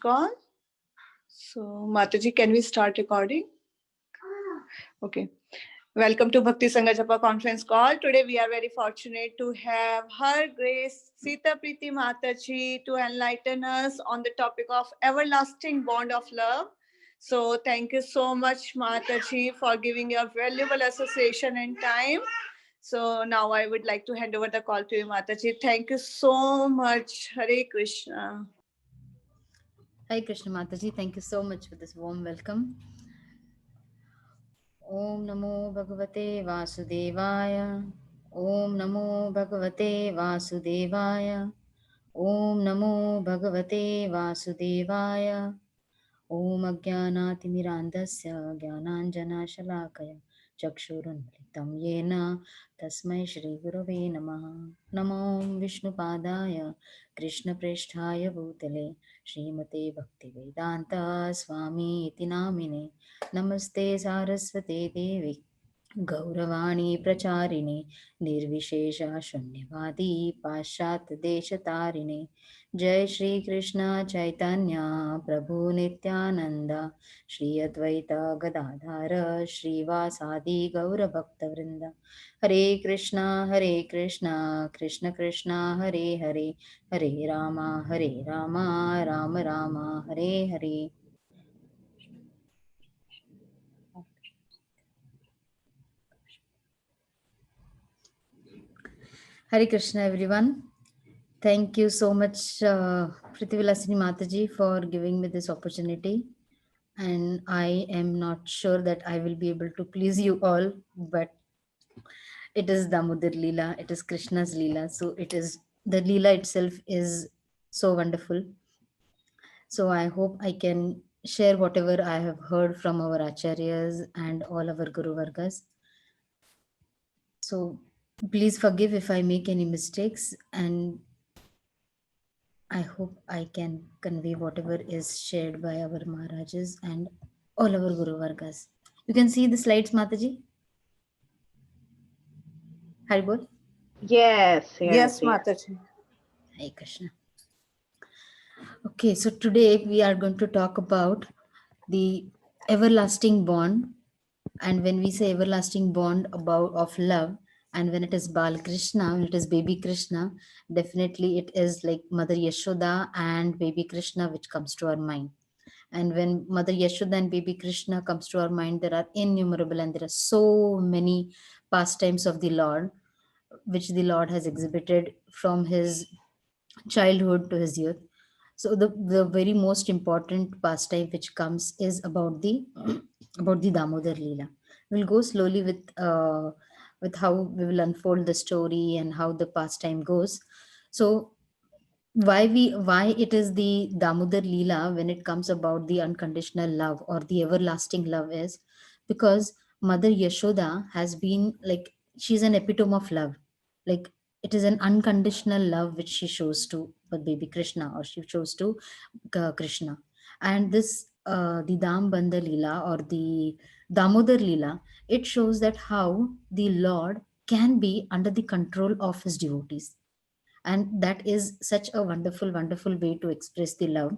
call. So, Mataji, can we start recording? Okay. Welcome to Bhakti Sangha Japa conference call. Today we are very fortunate to have Her Grace Sita Priti Mataji to enlighten us on the topic of everlasting bond of love. So thank you so much, Mataji, for giving your valuable association and time. So now I would like to hand over the call to you, Mataji. Thank you so much. Hare Krishna. Hi Krishna Mataji, thank you so much for this warm welcome. Om Namo Bhagavate Vasudevaya. Om Namo Bhagavate Vasudevaya. Om Namo Bhagavate Vasudevaya. Om Ajnanaatimirandasya Jnananjana Chakshurunmilitam Yena Tasmai Shri Gurave Namaha. Namo Vishnupadaya Krishna Presthaya Bhutale Srimate Bhaktivedanta Swami Iti Namine. Namaste Saraswate Devi गौरवाणी प्रचारिणे निर्विशेष शून्यवादी पाश्चात्य देशतारिणे जय श्री कृष्ण चैतन्य प्रभु नित्यानंद श्री अद्वैत गदाधर श्रीवासादि गौरभक्तवृंद हरे Krishna Krishna Krishna Hare Hare Hare Ram Ram Ram Hare Hare. Hare Krishna, everyone. Thank you so much, Prithvilasini Mataji, for giving me this opportunity. And I am not sure that I will be able to please you all, but it is Damodar Leela, it is Krishna's Leela. So it is, the Leela itself is so wonderful. So I hope I can share whatever I have heard from our Acharyas and all our Guru Vargas. So please forgive if I make any mistakes, and I hope I can convey whatever is shared by our Maharajas and all our Guru Vargas. You can see the slides, Mataji. Haribol. Yes, Yes, yes, yes. Mataji. Hi Krishna. Okay, so today we are going to talk about the everlasting bond. And when we say everlasting bond about of love, and when it is Bal Krishna, when it is baby Krishna, definitely it is like Mother Yashoda and baby Krishna which comes to our mind. And when Mother Yashoda and baby Krishna comes to our mind, there are innumerable and there are so many pastimes of the Lord, which the Lord has exhibited from his childhood to his youth. So the very most important pastime which comes is about the about the Damodar Leela. We'll go slowly with how we will unfold the story and how the pastime goes. So why it is the Damodar Leela when it comes about the unconditional love or the everlasting love is because Mother Yashoda has been like, she's an epitome of love. Like, it is an unconditional love which she shows to baby Krishna, or she shows to Krishna. And this the Dam Banda Leela or the Damodar Leela, it shows that how the Lord can be under the control of his devotees. And that is such a wonderful way to express the love,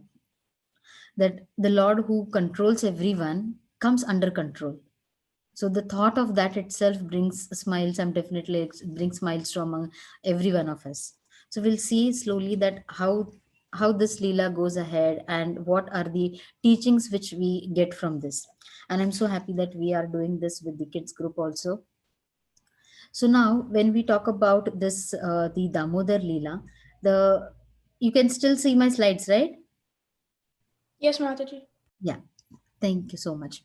that the Lord who controls everyone comes under control. So the thought of that itself brings smiles, and definitely it brings smiles to among every one of us. So we'll see slowly that how this leela goes ahead and what are the teachings which we get from this. And I'm so happy that we are doing this with the kids group also. So now, when we talk about this, the Damodar Leela, the you can still see my slides, right? Yes, Mataji. Yeah. Thank you so much.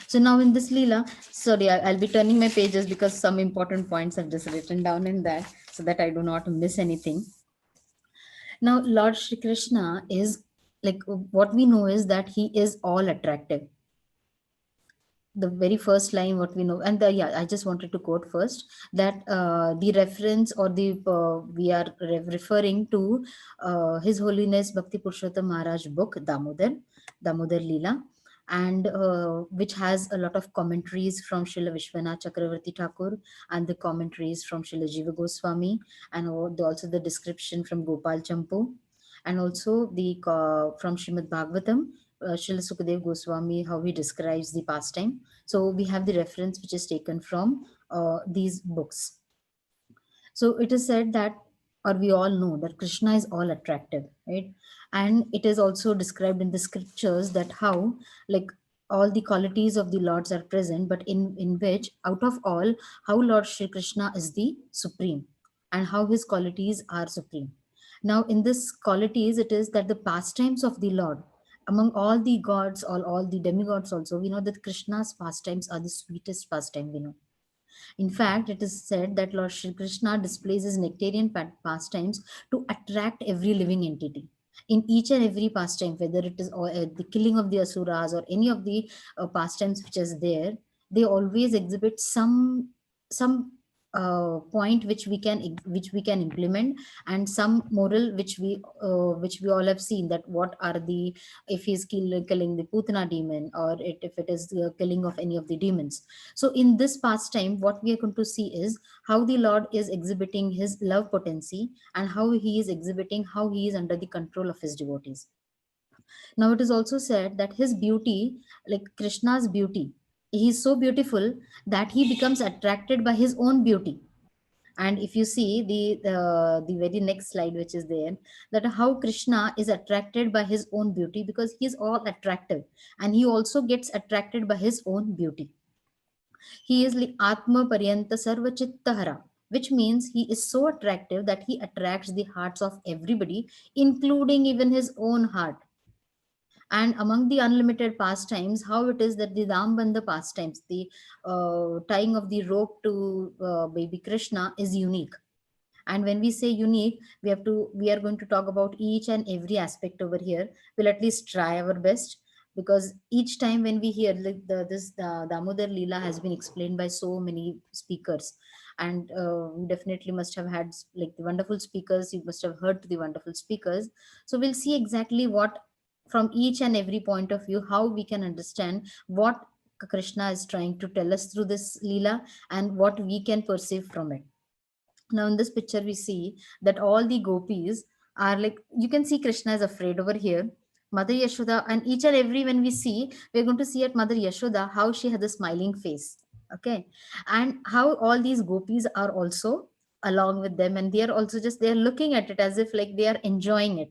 So now in this Leela, sorry, I'll be turning my pages because some important points are just written down in that so that I do not miss anything. Now, Lord Shri Krishna is like, what we know is that he is all attractive. The very first line what we know, and yeah, I just wanted to quote first that the reference or the we are referring to his holiness Bhakti Purushottam Maharaj book Damodar Leela, and which has a lot of commentaries from Srila Vishwanath Chakravarti Thakur, and the commentaries from Srila Jiva Goswami, and also the description from Gopal Champu. and also the from Srimad Bhagavatam, Srila Sukadev Goswami, how he describes the pastime. So we have the reference which is taken from these books. So it is said that, or we all know that Krishna is all attractive, right? And it is also described in the scriptures that how, like, all the qualities of the lords are present, but in which out of all, how Lord Shri Krishna is the supreme, and how his qualities are supreme. Now in this qualities, it is that the pastimes of the Lord, among all the gods, all the demigods also, we know that Krishna's pastimes are the sweetest pastime, we know. In fact, it is said that Lord Shri Krishna displays his nectarian pastimes to attract every living entity. In each and every pastime, whether it is the killing of the asuras or any of the pastimes which is there, they always exhibit some point which we can implement, and some moral which we all have seen, that what are the, if he's killing the Putana demon, or if it is the killing of any of the demons. So in this pastime, what we are going to see is how the Lord is exhibiting his love potency, and how he is exhibiting how he is under the control of his devotees. Now it is also said that his beauty, like Krishna's beauty, he is so beautiful that he becomes attracted by his own beauty. And if you see the very next slide which is there, that how Krishna is attracted by his own beauty, because he is all attractive, and he also gets attracted by his own beauty. He is like Atma Paryanta Sarva Chittahara, which means he is so attractive that he attracts the hearts of everybody, including even his own heart. And among the unlimited pastimes, how it is that the Dambandha pastimes, the tying of the rope to baby Krishna, is unique. And when we say unique, we are going to talk about each and every aspect over here. We'll at least try our best, because each time when we hear, like, the Damodar Leela has been explained by so many speakers, and definitely must have had like the wonderful speakers, you must have heard the wonderful speakers. So we'll see exactly what, from each and every point of view, how we can understand what Krishna is trying to tell us through this Leela, and what we can perceive from it. Now in this picture we see that all the gopis are, like, you can see Krishna is afraid over here, Mother Yashoda, and each and every, when we see, we're going to see at Mother Yashoda how she has a smiling face. Okay. And how all these gopis are also along with them, and they are also just, they are looking at it as if like they are enjoying it.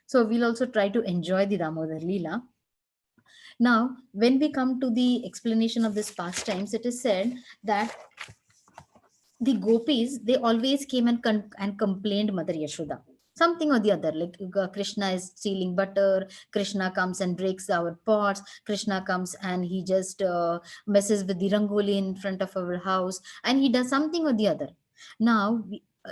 So we'll also try to enjoy the Damodar Leela. Now when we come to the explanation of this pastimes, it is said that the gopis, they always came and and complained Mother Yashoda something or the other, like, Krishna is stealing butter, Krishna comes and breaks our pots, Krishna comes and he just messes with the rangoli in front of our house, and he does something or the other. Now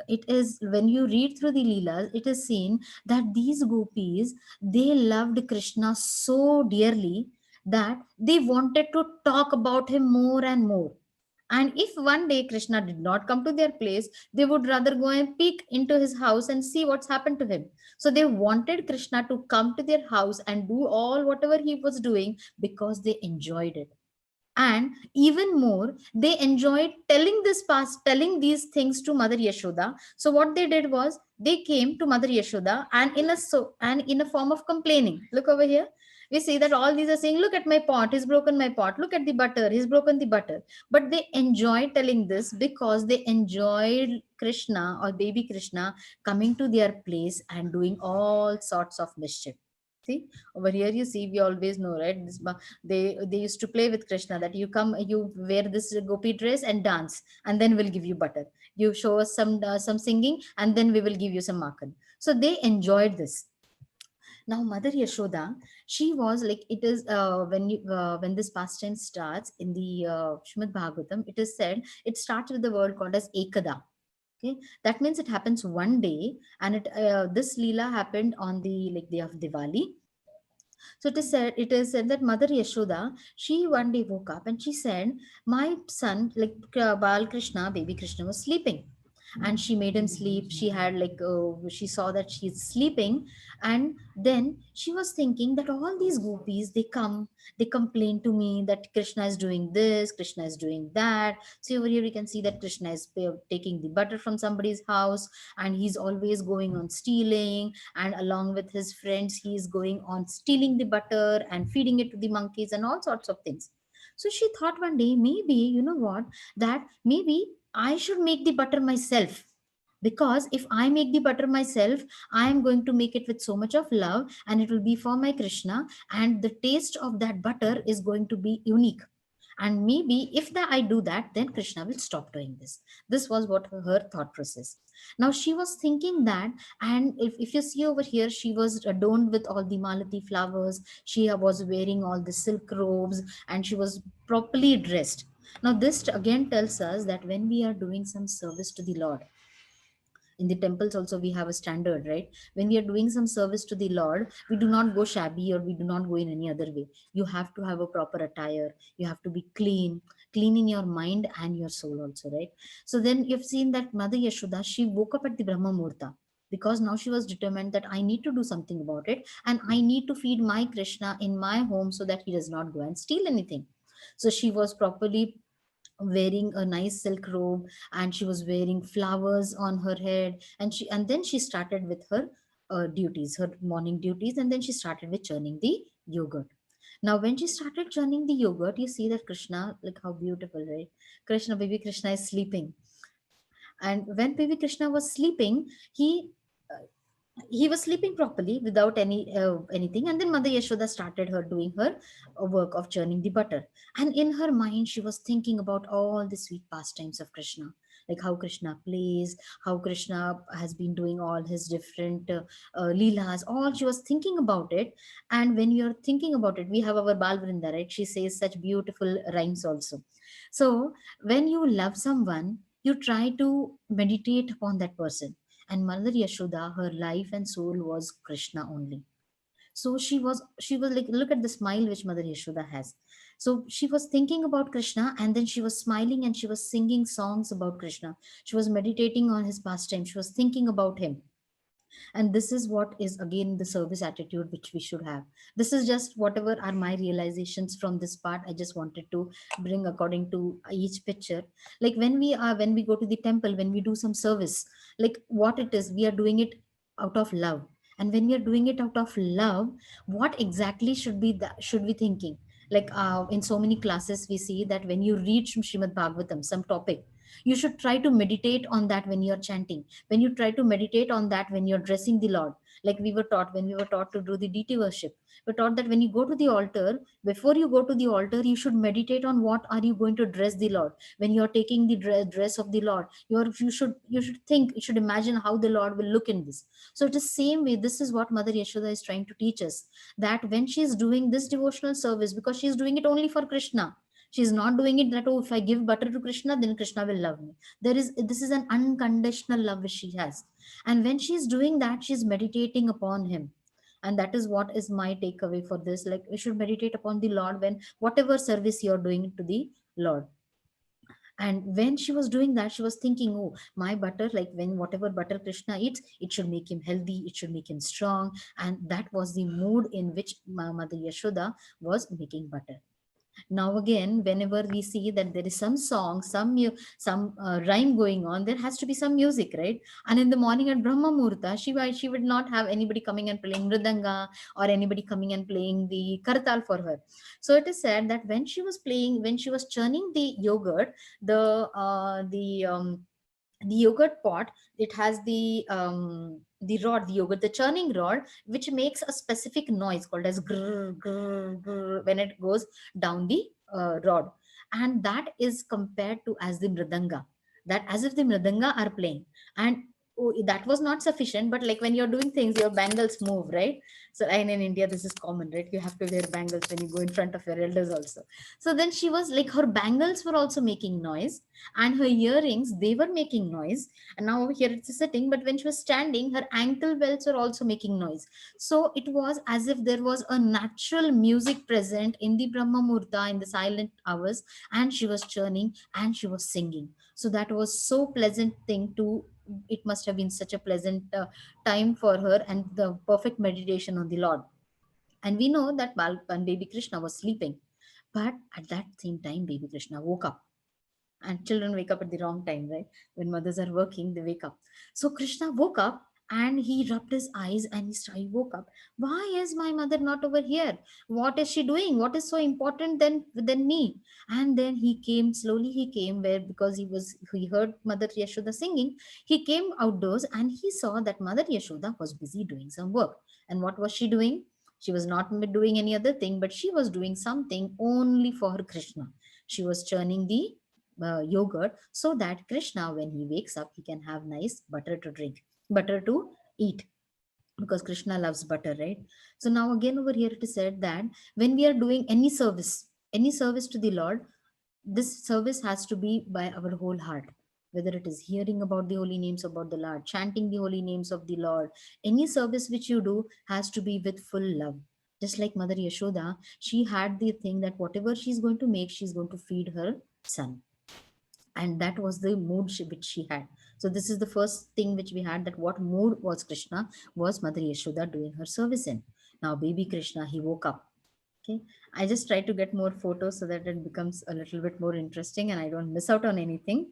it is, when you read through the leelas, it is seen that these gopis, they loved Krishna so dearly that they wanted to talk about him more and more. And if one day Krishna did not come to their place, they would rather go and peek into his house and see what's happened to him. So they wanted Krishna to come to their house and do all whatever he was doing, because they enjoyed it. And even more, they enjoyed telling these things to Mother Yashoda. So what they did was, they came to Mother Yashoda, and in a form of complaining. Look over here. We see that all these are saying, look at my pot, he's broken my pot. Look at the butter, he's broken the butter. But they enjoyed telling this because they enjoyed Krishna, or baby Krishna, coming to their place and doing all sorts of mischief. See, over here you see, we always know, right? They used to play with Krishna, that you come, you wear this gopi dress and dance, and then we'll give you butter. You show us some singing, and then we will give you some makhan. So they enjoyed this. Now Mother Yashoda, she was like, it is when this pastime starts in the Srimad Bhagavatam, it is said it starts with the word called as Ekada. Okay, that means it happens one day, and this Leela happened on the, like, day of Diwali. So it is said that Mother Yashoda, she one day woke up and she said, my son, like, Bal Krishna, baby Krishna, was sleeping. and she made him sleep. She had like she saw that she's sleeping, and then she was thinking that all these gopis, they come, they complain to me that Krishna is doing this, Krishna is doing that. So over here we can see that Krishna is taking the butter from somebody's house, and he's always going on stealing, and along with his friends he is going on stealing the butter and feeding it to the monkeys and all sorts of things. So she thought one day, maybe, you know what, that maybe I should make the butter myself, because if I make the butter myself, I am going to make it with so much of love, and it will be for my Krishna, and the taste of that butter is going to be unique. And maybe if I do that, then Krishna will stop doing this. This was what her thought process. Now she was thinking that, and if you see over here, she was adorned with all the malati flowers, she was wearing all the silk robes, and she was properly dressed. Now this again tells us that when we are doing some service to the Lord, in the temples also we have a standard, right? When we are doing some service to the Lord, we do not go shabby, or we do not go in any other way. You have to have a proper attire, you have to be clean, clean in your mind and your soul also, right? So then you've seen that Mother Yashoda, she woke up at the Brahma Muhurta, because now she was determined that I need to do something about it, and I need to feed my Krishna in my home so that he does not go and steal anything. So she was properly wearing a nice silk robe, and she was wearing flowers on her head, and then she started with her duties, her morning duties, and then she started with churning the yogurt. Now when she started churning the yogurt, you see that Krishna, like how beautiful, right? Krishna, baby Krishna is sleeping, and when baby Krishna was sleeping, uh, he was sleeping properly without anything, and then Mother Yashoda started her doing her work of churning the butter. And in her mind she was thinking about all the sweet pastimes of Krishna, like how Krishna plays, how Krishna has been doing all his different leelas, all she was thinking about it. And when you're thinking about it, we have our Bal Vrinda, right? She says such beautiful rhymes also. So when you love someone, you try to meditate upon that person, and Mother Yashoda, her life and soul was Krishna only. So she was like, look at the smile which Mother Yashoda has. So she was thinking about Krishna, and then she was smiling, and she was singing songs about Krishna. She was meditating on his pastime. She was thinking about him. And this is what is again the service attitude which we should have. This is just whatever are my realizations from this part. I just wanted to bring according to each picture. Like when we go to the temple, when we do some service, like what it is, we are doing it out of love. And when we are doing it out of love, what exactly should be that should we thinking? Like in so many classes we see that when you read Srimad Bhagavatam, some topic, you should try to meditate on that when you're chanting, when you try to meditate on that when you're dressing the Lord. Like we were taught, when we were taught to do the deity worship, we're taught that when you go to the altar, before you go to the altar, you should meditate on what are you going to dress the Lord. When you're taking the dress of the Lord, you should think, you should imagine how the Lord will look in this. So it is same way, this is what Mother Yashoda is trying to teach us, that when she is doing this devotional service, because she is doing it only for Krishna, she is not doing it that, oh, if I give butter to Krishna, then Krishna will love me. This is an unconditional love which she has. And when she's doing that, she's meditating upon him. And that is what is my takeaway for this. Like we should meditate upon the Lord when whatever service you're doing to the Lord. And when she was doing that, she was thinking, oh, my butter, like when whatever butter Krishna eats, it should make him healthy, it should make him strong. And that was the mood in which Mother Yashoda was making butter. Now again, whenever we see that there is some song, some rhyme going on, there has to be some music, right? And in the morning at Brahma Muhurta, she would not have anybody coming and playing mridanga, or anybody coming and playing the kartal for her. So it is said that when she was churning the yogurt, the yogurt pot, it has the rod, the yogurt, the churning rod, which makes a specific noise called as grrr, grrr, grrr, when it goes down the rod. And that is compared to as the mridanga, that as if the mridanga are playing. And oh, that was not sufficient, but like when you're doing things, your bangles move, right? So, and in India, this is common, right? You have to wear bangles when you go in front of your elders also. So then she was like, her bangles were also making noise, and her earrings, they were making noise. And now over here it's sitting, but when she was standing, her ankle belts were also making noise. So it was as if there was a natural music present in the Brahma Murta in the silent hours, and she was churning and she was singing. So that was so pleasant thing to, it must have been such a pleasant time for her, and the perfect meditation on the Lord. And we know that and baby Krishna was sleeping, but at that same time baby Krishna woke up. And children wake up at the wrong time, right? When mothers are working, they wake up. So Krishna woke up and he rubbed his eyes and he woke up. Why is my mother not over here? What is she doing? What is so important than me? And then he came slowly. He came where, because he heard Mother Yashoda singing. He came outdoors and he saw that Mother Yashoda was busy doing some work. And what was she doing? She was not doing any other thing, but she was doing something only for her Krishna. She was churning the yogurt, so that Krishna, when he wakes up, he can have nice butter to drink, butter to eat, because Krishna loves butter, right? So now again over here it is said that when we are doing any service to the Lord, this service has to be by our whole heart. Whether it is hearing about the holy names about the Lord, chanting the holy names of the Lord, any service which you do has to be with full love. Just like Mother Yashoda, she had the thing that whatever she's going to make, she's going to feed her son, and that was the mood which she had. So this is the first thing which we had, that what mood was Krishna, was Mother Yashoda doing her service in. Now baby Krishna, he woke up. Okay, I just try to get more photos so that it becomes a little bit more interesting and I don't miss out on anything.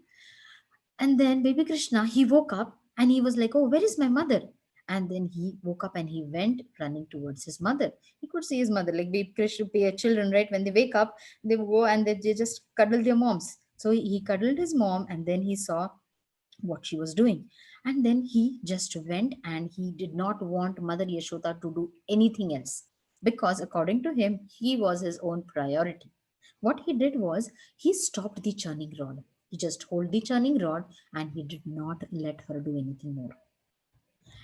And then baby Krishna, he woke up and he was like, oh, where is my mother? And then he woke up and he went running towards his mother. He could see his mother, like baby Krishna, children, right? When they wake up, they go and they just cuddle their moms. So he cuddled his mom and then he saw what she was doing. And then he just went and he did not want Mother Yashoda to do anything else, because according to him, he was his own priority. What he did was he stopped the churning rod. He just hold the churning rod and he did not let her do anything more.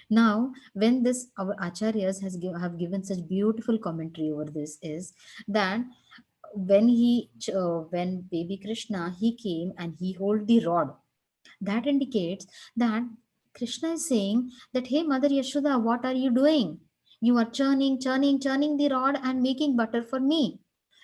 Now, when this our acharyas have given such beautiful commentary over this, is that when baby Krishna, he came and he hold the rod, that indicates that Krishna is saying that, hey, Mother Yashoda, what are you doing? You are churning the rod and making butter for me.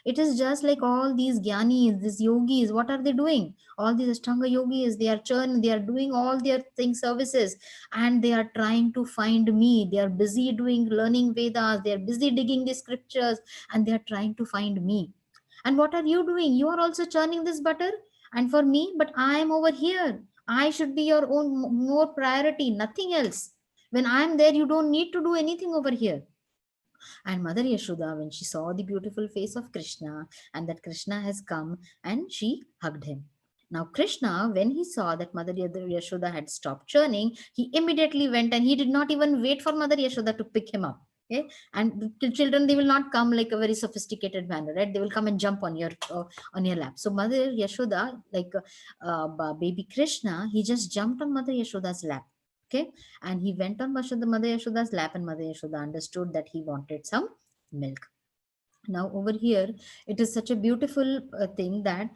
It is just like all these gyanis, these yogis, what are they doing? All these Ashtanga yogis, they are churning, they are doing all their thing services, and they are trying to find me. They are busy doing learning Vedas, they are busy digging the scriptures, and they are trying to find me. And what are you doing? You are also churning this butter and for me, but I am over here. I should be your own more priority, nothing else. When I am there, you don't need to do anything over here. And Mother Yashoda, when she saw the beautiful face of Krishna and that Krishna has come, and she hugged him. Now, Krishna, when he saw that Mother Yashoda had stopped churning, he immediately went and he did not even wait for Mother Yashoda to pick him up. Okay, and the children, they will not come like a very sophisticated manner, right? They will come and jump on your lap. So Mother Yashoda, like baby Krishna, he just jumped on Mother Yashoda's lap. Okay, and he went on Mother Yashoda's lap, and Mother Yashoda understood that he wanted some milk. Now over here, it is such a beautiful thing that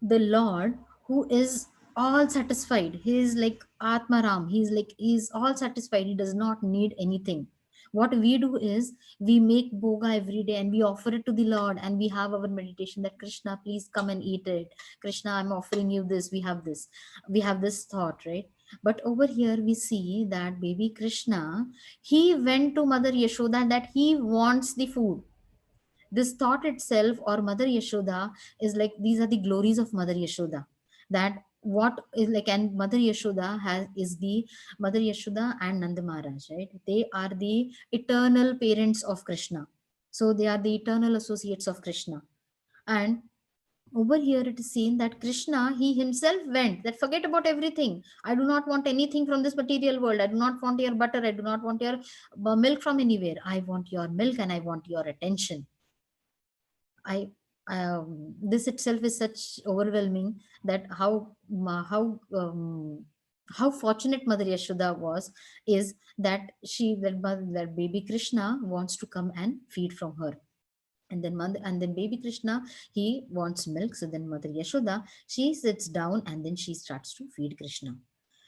the Lord, who is all satisfied, he is like Atmaram, he's all satisfied, he does not need anything. What we do is we make boga every day and we offer it to the Lord, and we have our meditation that Krishna, please come and eat it. Krishna, I'm offering you this. We have this thought, right? But over here we see that baby Krishna, he went to Mother Yashoda that he wants the food. This thought itself, or Mother Yashoda, is like, these are the glories of Mother Yashoda. That what is like, and Mother Yashoda is the Mother Yashoda and Nanda Maharaj, right? They are the eternal parents of Krishna. So they are the eternal associates of Krishna. And over here it is seen that Krishna, he himself went, that forget about everything. I do not want anything from this material world. I do not want your butter. I do not want your milk from anywhere. I want your milk and I want your attention. This itself is such overwhelming, that how how fortunate Mother Yashoda was is that that baby Krishna wants to come and feed from her. And then baby Krishna, he wants milk. So then Mother Yashoda, she sits down and then she starts to feed Krishna.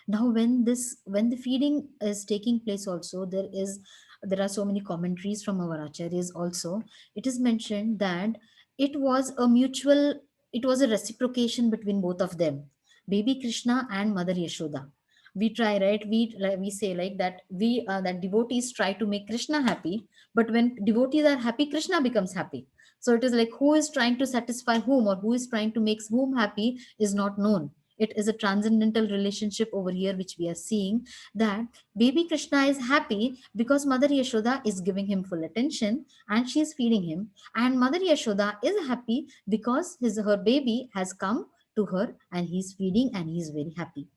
Now when the feeding is taking place also, there are so many commentaries from our acharyas also. It is mentioned that it was a mutual, it was a reciprocation between both of them, baby Krishna and Mother Yashoda. We try, right? We say like that, that devotees try to make Krishna happy, but when devotees are happy, Krishna becomes happy. So it is like, who is trying to satisfy whom, or who is trying to make whom happy is not known. It is a transcendental relationship over here which we are seeing, that baby Krishna is happy because Mother Yashoda is giving him full attention and she is feeding him, and Mother Yashoda is happy because her baby has come to her and he's feeding and he's very happy.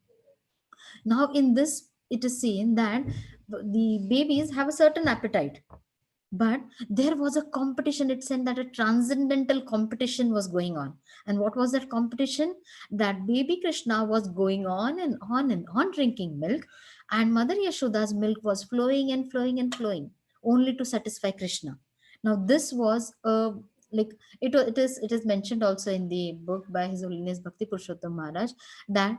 Now in this, it is seen that the babies have a certain appetite, but there was a competition. It said that a transcendental competition was going on. And what was that competition? That baby Krishna was going on and on and on drinking milk, and Mother Yashoda's milk was flowing and flowing and flowing only to satisfy Krishna. Now this was a, like, it is mentioned also in the book by His Holiness Bhakti Purushottam Maharaj, that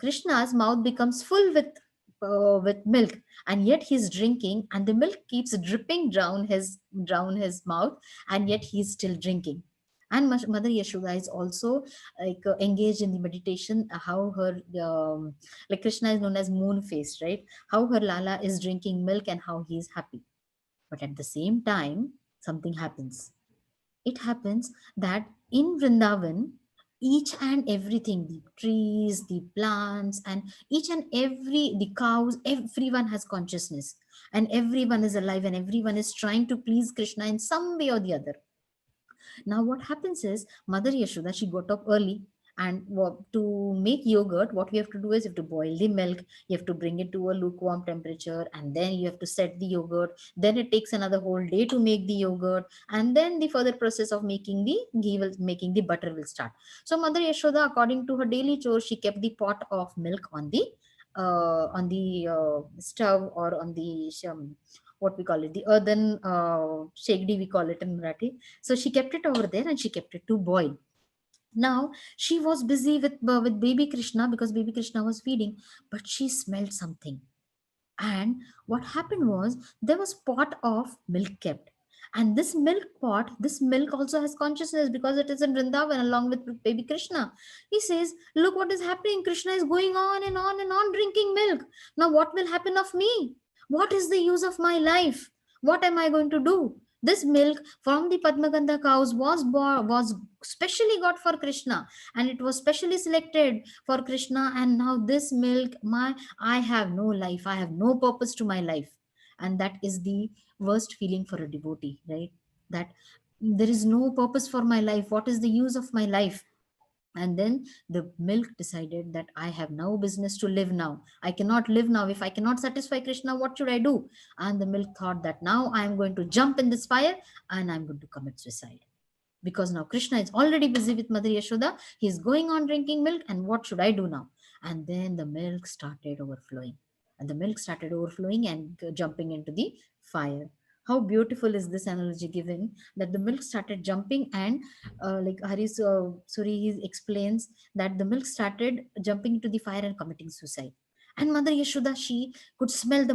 Krishna's mouth becomes full with milk, and yet he's drinking, and the milk keeps dripping down his mouth, and yet he's still drinking. And Mother Yashoda is also like engaged in the meditation, how her like Krishna is known as moon faced, right? How her Lala is drinking milk and how he is happy. But at the same time, something happens. It happens that in Vrindavan, each and everything, the trees, the plants, and each and every, the cows, everyone has consciousness, and everyone is alive, and everyone is trying to please Krishna in some way or the other. Now, what happens is Mother Yashoda, she got up early, and to make yogurt, what we have to do is you have to boil the milk, you have to bring it to a lukewarm temperature, and then you have to set the yogurt. Then it takes another whole day to make the yogurt, and then the further process of making the ghee will, making the butter will start. So Mother Yashoda, according to her daily chores, she kept the pot of milk on the stove, or on the what we call it, the earthen shagdi, we call it in Marathi. So she kept it over there and she kept it to boil. Now she was busy with baby Krishna because baby Krishna was feeding, but she smelled something. And what happened was, there was pot of milk kept, and this milk pot, this milk also has consciousness because it is in Vrindavan along with baby Krishna. He says, look what is happening, Krishna is going on and on and on drinking milk. Now what will happen of me? What is the use of my life? What am I going to do? This milk from the Padmagandha cows was specially got for Krishna, and it was specially selected for Krishna. And now this milk, I have no life, I have no purpose to my life. And that is the worst feeling for a devotee, right? That there is no purpose for my life. What is the use of my life? And then the milk decided that I have no business to live now. I cannot live now. If I cannot satisfy Krishna, what should I do? And the milk thought that now I am going to jump in this fire and I'm going to commit suicide. Because now Krishna is already busy with Mother Yashoda. He is going on drinking milk, and what should I do now? And then the milk started overflowing. And the milk started overflowing and jumping into the fire. How beautiful is this analogy given, that the milk started jumping, and like Haris Suri, he explains that the milk started jumping into the fire and committing suicide. And Mother Yashoda, she could smell the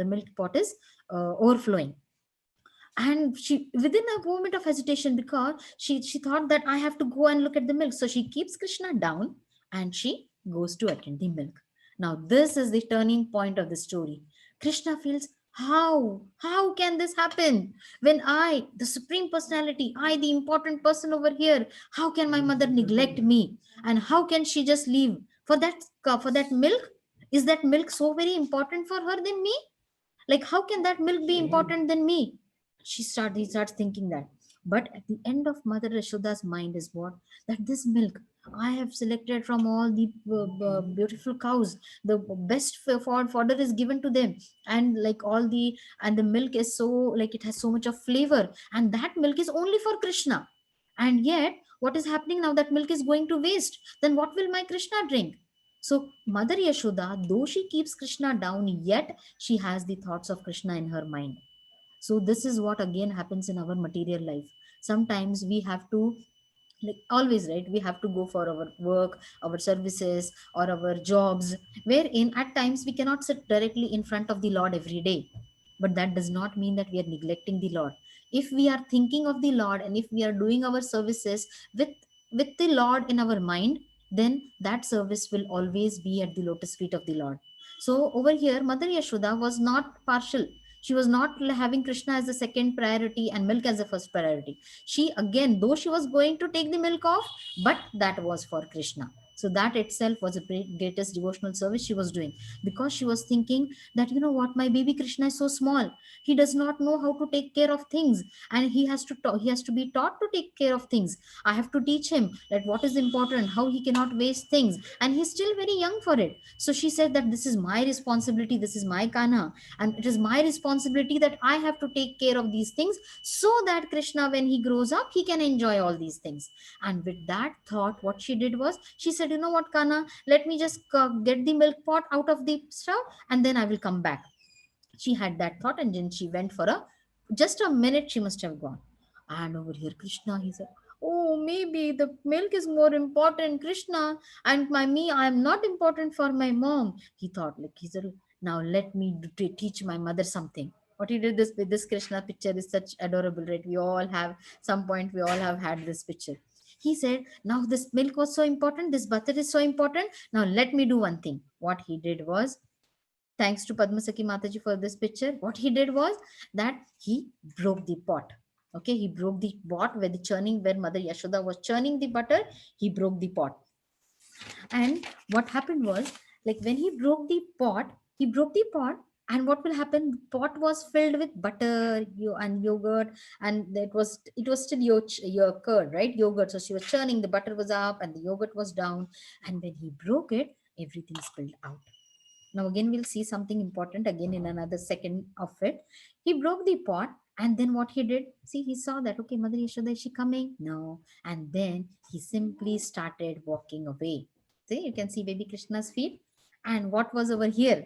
milk pot is overflowing, and she, within a moment of hesitation, because she thought that I have to go and look at the milk, so she keeps Krishna down and she goes to attend the milk. Now this is the turning point of the story. Krishna feels, how can this happen when I, the supreme personality, I, the important person over here, how can my mother neglect me, and how can she just leave for that milk? Is that milk so very important for her than me? Like, how can that milk be important than me? He starts thinking that. But at the end of Mother Yashoda's mind is what? That this milk I have selected from all the beautiful cows, the best fodder is given to them, and like all the, and the milk is so, like, it has so much of flavor, and that milk is only for Krishna. And yet, what is happening now? That milk is going to waste. Then what will my Krishna drink? So Mother Yashoda, though she keeps Krishna down, yet she has the thoughts of Krishna in her mind. So this is what again happens in our material life. Sometimes we have to, like always, right, we have to go for our work, our services, or our jobs, wherein at times we cannot sit directly in front of the Lord every day. But that does not mean that we are neglecting the Lord. If we are thinking of the Lord, and if we are doing our services with the Lord in our mind, then that service will always be at the lotus feet of the Lord. So over here Mother Yashoda was not partial. She was not having Krishna as the second priority and milk as the first priority. She again, though she was going to take the milk off, but that was for Krishna. So that itself was a greatest devotional service she was doing, because she was thinking that, you know what, my baby Krishna is so small, he does not know how to take care of things, and he has to be taught to take care of things. I have to teach him that what is important, how he cannot waste things, and he's still very young for it. So she said that this is my responsibility, this is my Kanha, and it is my responsibility that I have to take care of these things, so that Krishna, when he grows up, he can enjoy all these things. And with that thought, what she did was, she said, you know what, Kana, let me just get the milk pot out of the stove, and then I will come back. She had that thought, and then she went for a just a minute, she must have gone. And over here Krishna, he said, oh, maybe the milk is more important, Krishna, and my me, I am not important for my mom. He thought, like, he said, now let me teach my mother something. What he did this with this Krishna picture is such adorable, right? We all have, some point we all have had this picture. He said, now this milk was so important, this butter is so important, now let me do one thing. What he did was, thanks to Padmasaki Mataji for this picture, what he did was that he broke the pot. Okay, he broke the pot where the churning, where Mother Yashoda was churning the butter, he broke the pot. And what happened was, like when he broke the pot, he broke the pot, and what will happen? The pot was filled with butter and yogurt, and it was still your curd, right? Yogurt. So she was churning, the butter was up and the yogurt was down, and when he broke it, everything spilled out. Now again, we'll see something important again in another second of it. He broke the pot, and then what he did, see, he saw that, okay, Mother Yashoda, is she coming? No. And then he simply started walking away. See, you can see baby Krishna's feet. And what was over here?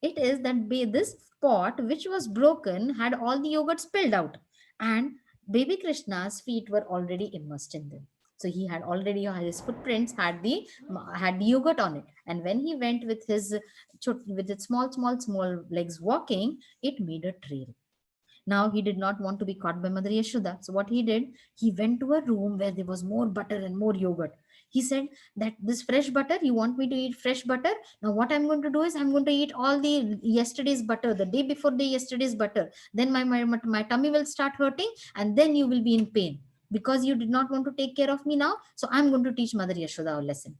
It is that this pot which was broken had all the yogurt spilled out, and baby Krishna's feet were already immersed in them. So he had already, his footprints had the yogurt on it, and when he went with his small legs walking, it made a trail. Now he did not want to be caught by Mother Yashoda. So what he did, he went to a room where there was more butter and more yogurt. He said that this fresh butter, you want me to eat fresh butter? Now what I'm going to do is, I'm going to eat all the yesterday's butter, the day before the yesterday's butter. Then my tummy will start hurting, and then you will be in pain because you did not want to take care of me now. So I'm going to teach Mother Yashoda a lesson.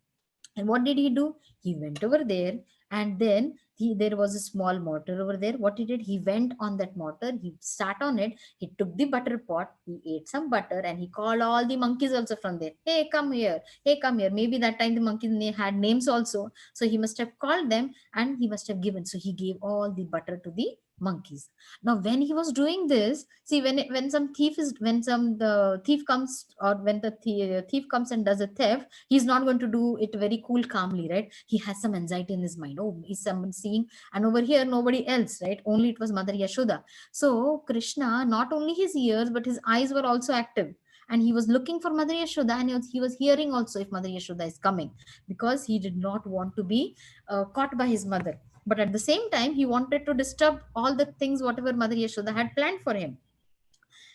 And what did he do? He went over there, and then there was a small mortar over there. What he did, he went on that mortar, he sat on it, he took the butter pot, he ate some butter, and he called all the monkeys also from there. Hey, come here. Hey, come here. Maybe that time the monkeys had names also. So he must have called them, and he must have given. So he gave all the butter to the monkeys. Now when he was doing this, see, when some thief is, when some the thief comes, or when the thief comes and does a theft, he's not going to do it very cool, calmly, right? He has some anxiety in his mind. Oh, is someone seeing? And over here, nobody else, right? Only it was Mother Yashoda. So Krishna, not only his ears, but his eyes were also active. And he was looking for Mother Yashoda, and he was hearing also if Mother Yashoda is coming, because he did not want to be caught by his mother. But at the same time, he wanted to disturb all the things, whatever Mother Yashoda had planned for him.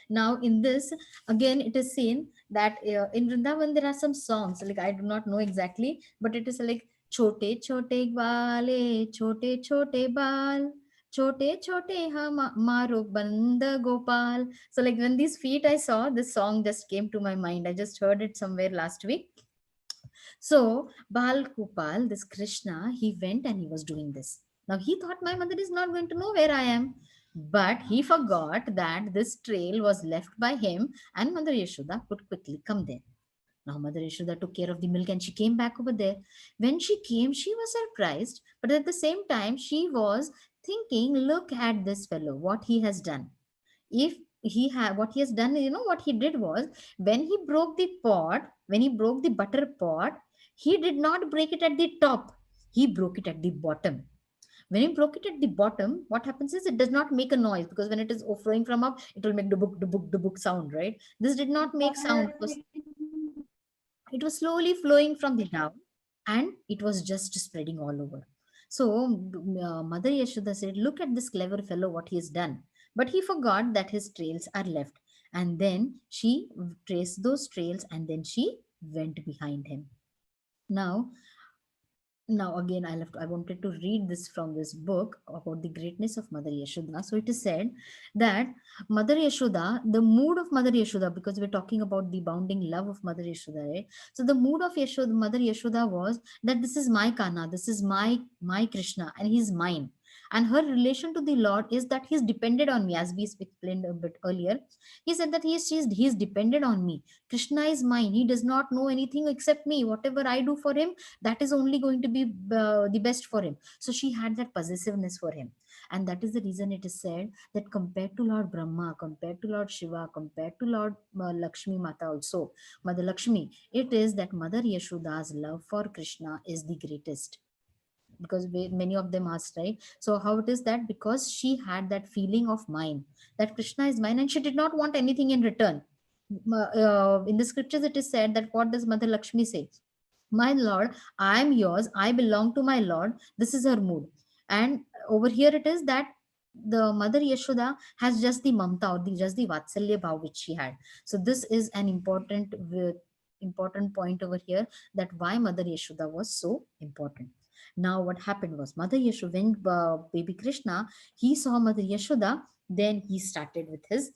Now, in this, again, it is seen that in Vrindavan, there are some songs, like I do not know exactly, but it is like, Chote chote bale, chote chote bal, chote chote maro banda gopal. So like when these feet I saw, this song just came to my mind. I just heard it somewhere last week. So Bal Gopal, this Krishna, he went and he was doing this. Now he thought my mother is not going to know where I am. But he forgot that this trail was left by him, and Mother Yashoda could quickly come there. Now Mother Yashoda took care of the milk, and she came back over there. When she came, she was surprised, but at the same time, she was thinking, look at this fellow, what he has done. If he had, what he has done, what he did was, when he broke the pot, when he broke the butter pot, he did not break it at the top. he broke it at the bottom. When you broke it at the bottom, what happens is it does not make a noise, because when it is flowing from up, it will make the book sound, right? This did not make sound. It was slowly flowing from the down, and it was just spreading all over. So Mother Yashoda said, "Look at this clever fellow, what he has done." But he forgot that his trails are left. And then she traced those trails, and then she went behind him. Now, again, I wanted to read this from this book about the greatness of Mother Yashoda. So it is said that Mother Yashoda, the mood of Mother Yashoda, because we're talking about the bounding love of Mother Yashoda, right? So the mood of Mother Yashoda was that this is my Kana, this is my Krishna, and he's mine. And her relation to the Lord is that he's depended on me, as we explained a bit earlier. He said that he's depended on me. Krishna is mine. He does not know anything except me. Whatever I do for him, that is only going to be the best for him. So she had that possessiveness for him. And that is the reason it is said that compared to Lord Brahma, compared to Lord Shiva, compared to Lord Lakshmi Mata also, Mother Lakshmi, it is that Mother Yashoda's love for Krishna is the greatest. Because many of them asked, right? So how it is that because she had that feeling of mine, that Krishna is mine, and she did not want anything in return. In the scriptures it is said that what does Mother Lakshmi say? My Lord, I am yours, I belong to my Lord. This is her mood. And over here it is that the Mother Yashoda has just the mamta, or just the vatsalya bhav which she had. So this is an important point over here, that why Mother Yashoda was so important. Now what happened was, Mother Yashoda, when baby Krishna, he saw Mother Yashoda, then he started with his,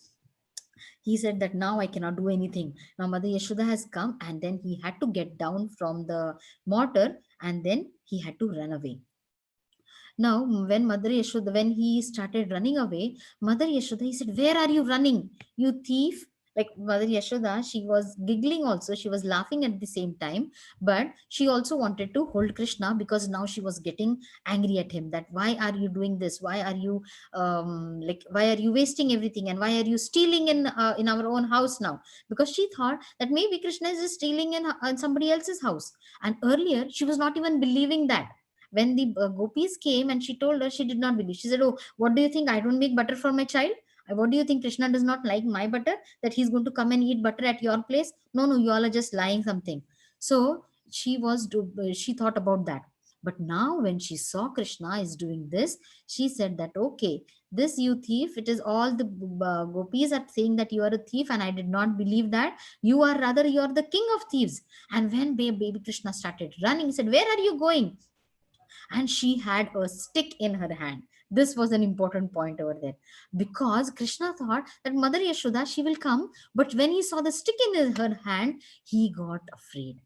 he said that now I cannot do anything. Now Mother Yashoda has come, and then he had to get down from the mortar, and then he had to run away. Now, when he started running away, Mother Yashoda, he said, "Where are you running, you thief?" Like Mother Yashoda, she was giggling also, she was laughing at the same time, but she also wanted to hold Krishna, because now she was getting angry at him, that why are you doing this? Why are you why are you wasting everything? And why are you stealing in our own house now? Because she thought that maybe Krishna is just stealing in somebody else's house. And earlier, she was not even believing that. When the gopis came and she told her, she did not believe. She said, "Oh, what do you think? I don't make butter for my child? What do you think? Krishna does not like my butter, that he's going to come and eat butter at your place? No, no, you all are just lying something." So she thought about that. But now when she saw Krishna is doing this, she said that, "Okay, this you thief, it is all the gopis are saying that you are a thief, and I did not believe that. You are rather, you are the king of thieves." And when baby Krishna started running, he said, "Where are you going?" And she had a stick in her hand. This was an important point over there, because Krishna thought that Mother Yashoda, she will come, but when he saw the stick in her hand, he got afraid.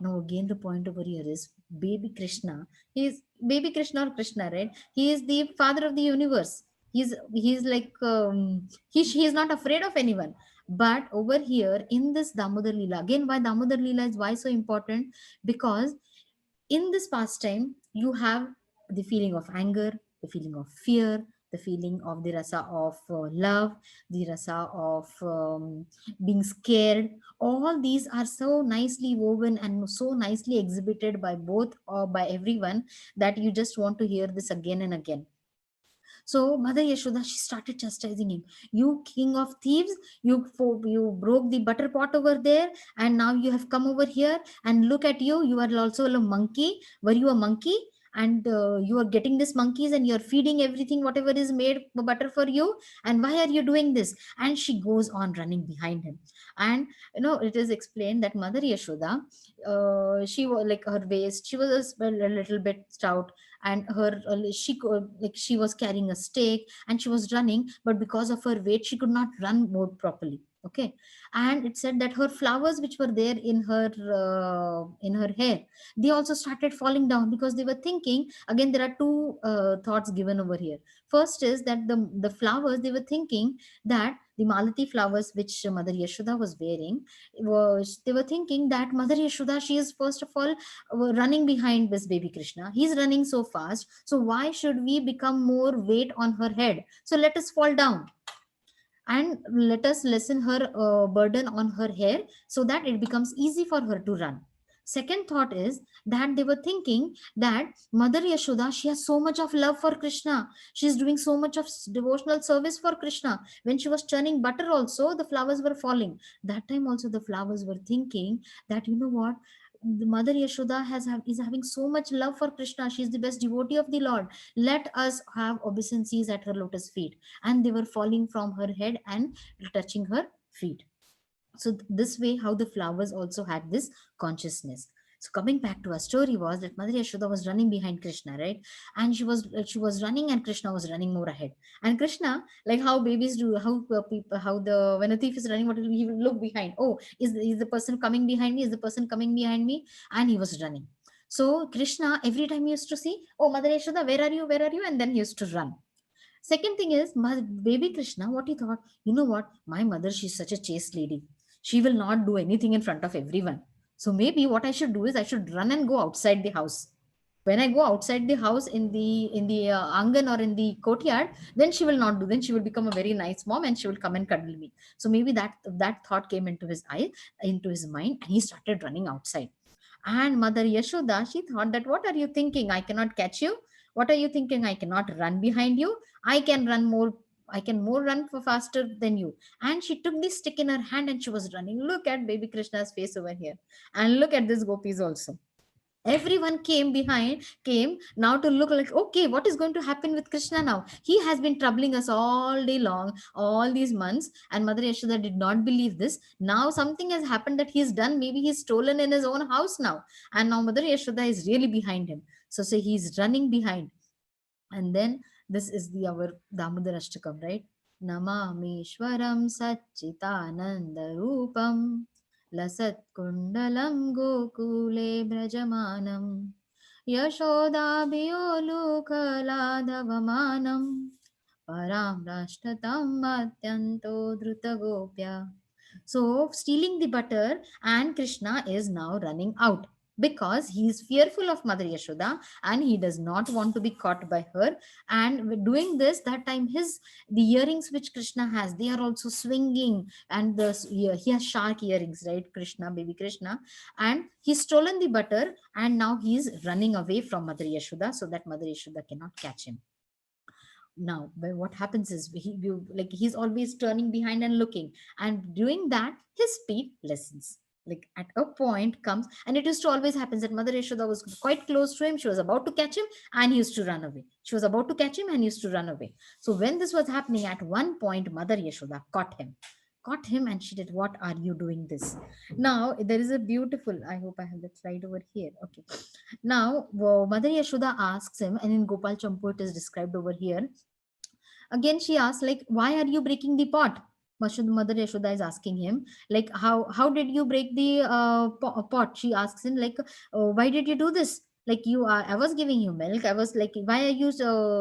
Now again, the point over here is baby Krishna. He is baby Krishna, or Krishna, right? He is the father of the universe. He's like he is not afraid of anyone. But over here in this Damodar Leela, again, why Damodar Leela is why so important? Because in this pastime, you have the feeling of anger, the feeling of fear, the feeling of the rasa of love, the rasa of being scared. All these are so nicely woven and so nicely exhibited by both or by everyone, that you just want to hear this again and again. So Mother Yashoda, she started chastising him. "You king of thieves, you broke the butter pot over there, and now you have come over here, and look at you. You are also a monkey. Were you a monkey? And you are getting these monkeys, and you're feeding everything, whatever is made butter for you. And why are you doing this?" And she goes on running behind him. And it is explained that Mother Yashoda, she was like, her waist, she was a little bit stout, and her she was carrying a stake, and she was running, but because of her weight, she could not run more properly. Okay. And it said that her flowers which were there in her hair, they also started falling down, because they were thinking, again, there are two thoughts given over here. First is that the flowers, they were thinking that the malati flowers which Mother Yashoda was wearing, they were thinking that Mother Yashoda, she is first of all running behind this baby Krishna. He's running so fast. So why should we become more weight on her head? So let us fall down, and let us lessen her burden on her hair, so that it becomes easy for her to run. Second thought is that they were thinking that Mother Yashoda, she has so much of love for Krishna. She's doing so much of devotional service for Krishna. When she was churning butter also, the flowers were falling. That time also the flowers were thinking that, you know what, the Mother Yashoda is having so much love for Krishna. She's the best devotee of the Lord. Let us have obeisances at her lotus feet. And they were falling from her head and touching her feet. So this way, how the flowers also had this consciousness. So coming back to our story was that Mother Yashoda was running behind Krishna, right? And she was running, and Krishna was running more ahead. And Krishna, like how babies do, how people, how the when a thief is running, what will he will look behind? Oh, is the person coming behind me? Is the person coming behind me? And he was running. So Krishna, every time he used to see, oh Mother Yashoda, where are you? Where are you? And then he used to run. Second thing is, my baby Krishna, what he thought, you know what, my mother, she's such a chaste lady. She will not do anything in front of everyone. So maybe what I should do is I should run and go outside the house. When I go outside the house in the angan or in the courtyard, then she will not do. Then she will become a very nice mom and she will come and cuddle me. So maybe that thought came into his eye, into his mind, and he started running outside. And Mother Yashoda, she thought that, what are you thinking? I cannot catch you. What are you thinking? I cannot run behind you. I can run more. I can more run for faster than you. And she took this stick in her hand and she was running. Look at baby Krishna's face over here. And look at this gopis also. Everyone came now to look like, okay, what is going to happen with Krishna now? He has been troubling us all day long, all these months, and Mother Yashoda did not believe this. Now something has happened that he's done. Maybe he's stolen in his own house now, and now Mother Yashoda is really behind him. So he's running behind. And then this is our Damodar Ashtakam, right? Namameshwaram Satchitananda Rupam Lasat Kundalam Gokule Brajamanam Yashodabhyolukalaadavamanam Param Rashtatam Atyanto Drutagopya. So stealing the butter, and Krishna is now running out because he is fearful of Mother Yashoda and he does not want to be caught by her. And with doing this, that time the earrings which Krishna has, they are also swinging, and he has shark earrings, right? Krishna, baby Krishna, and he's stolen the butter, and now he's running away from Mother Yashoda so that Mother Yashoda cannot catch him. Now what happens is he's always turning behind and looking, and doing that his speed lessens. Like at a point comes, and it used to always happens that Mother Yashoda was quite close to him. She was about to catch him and he used to run away. She was about to catch him and he used to run away. So when this was happening, at one point Mother Yashoda caught him, and she did, what are you doing this? Now there is a beautiful, I hope I have that slide over here. Okay, now Mother Yashoda asks him, and in Gopal Champu it is described over here. Again she asks, like, why are you breaking the pot? Mother Yashoda is asking him, like, how did you break the pot? She asks him, like, why did you do this? Like, I was giving you milk. I was like, why are you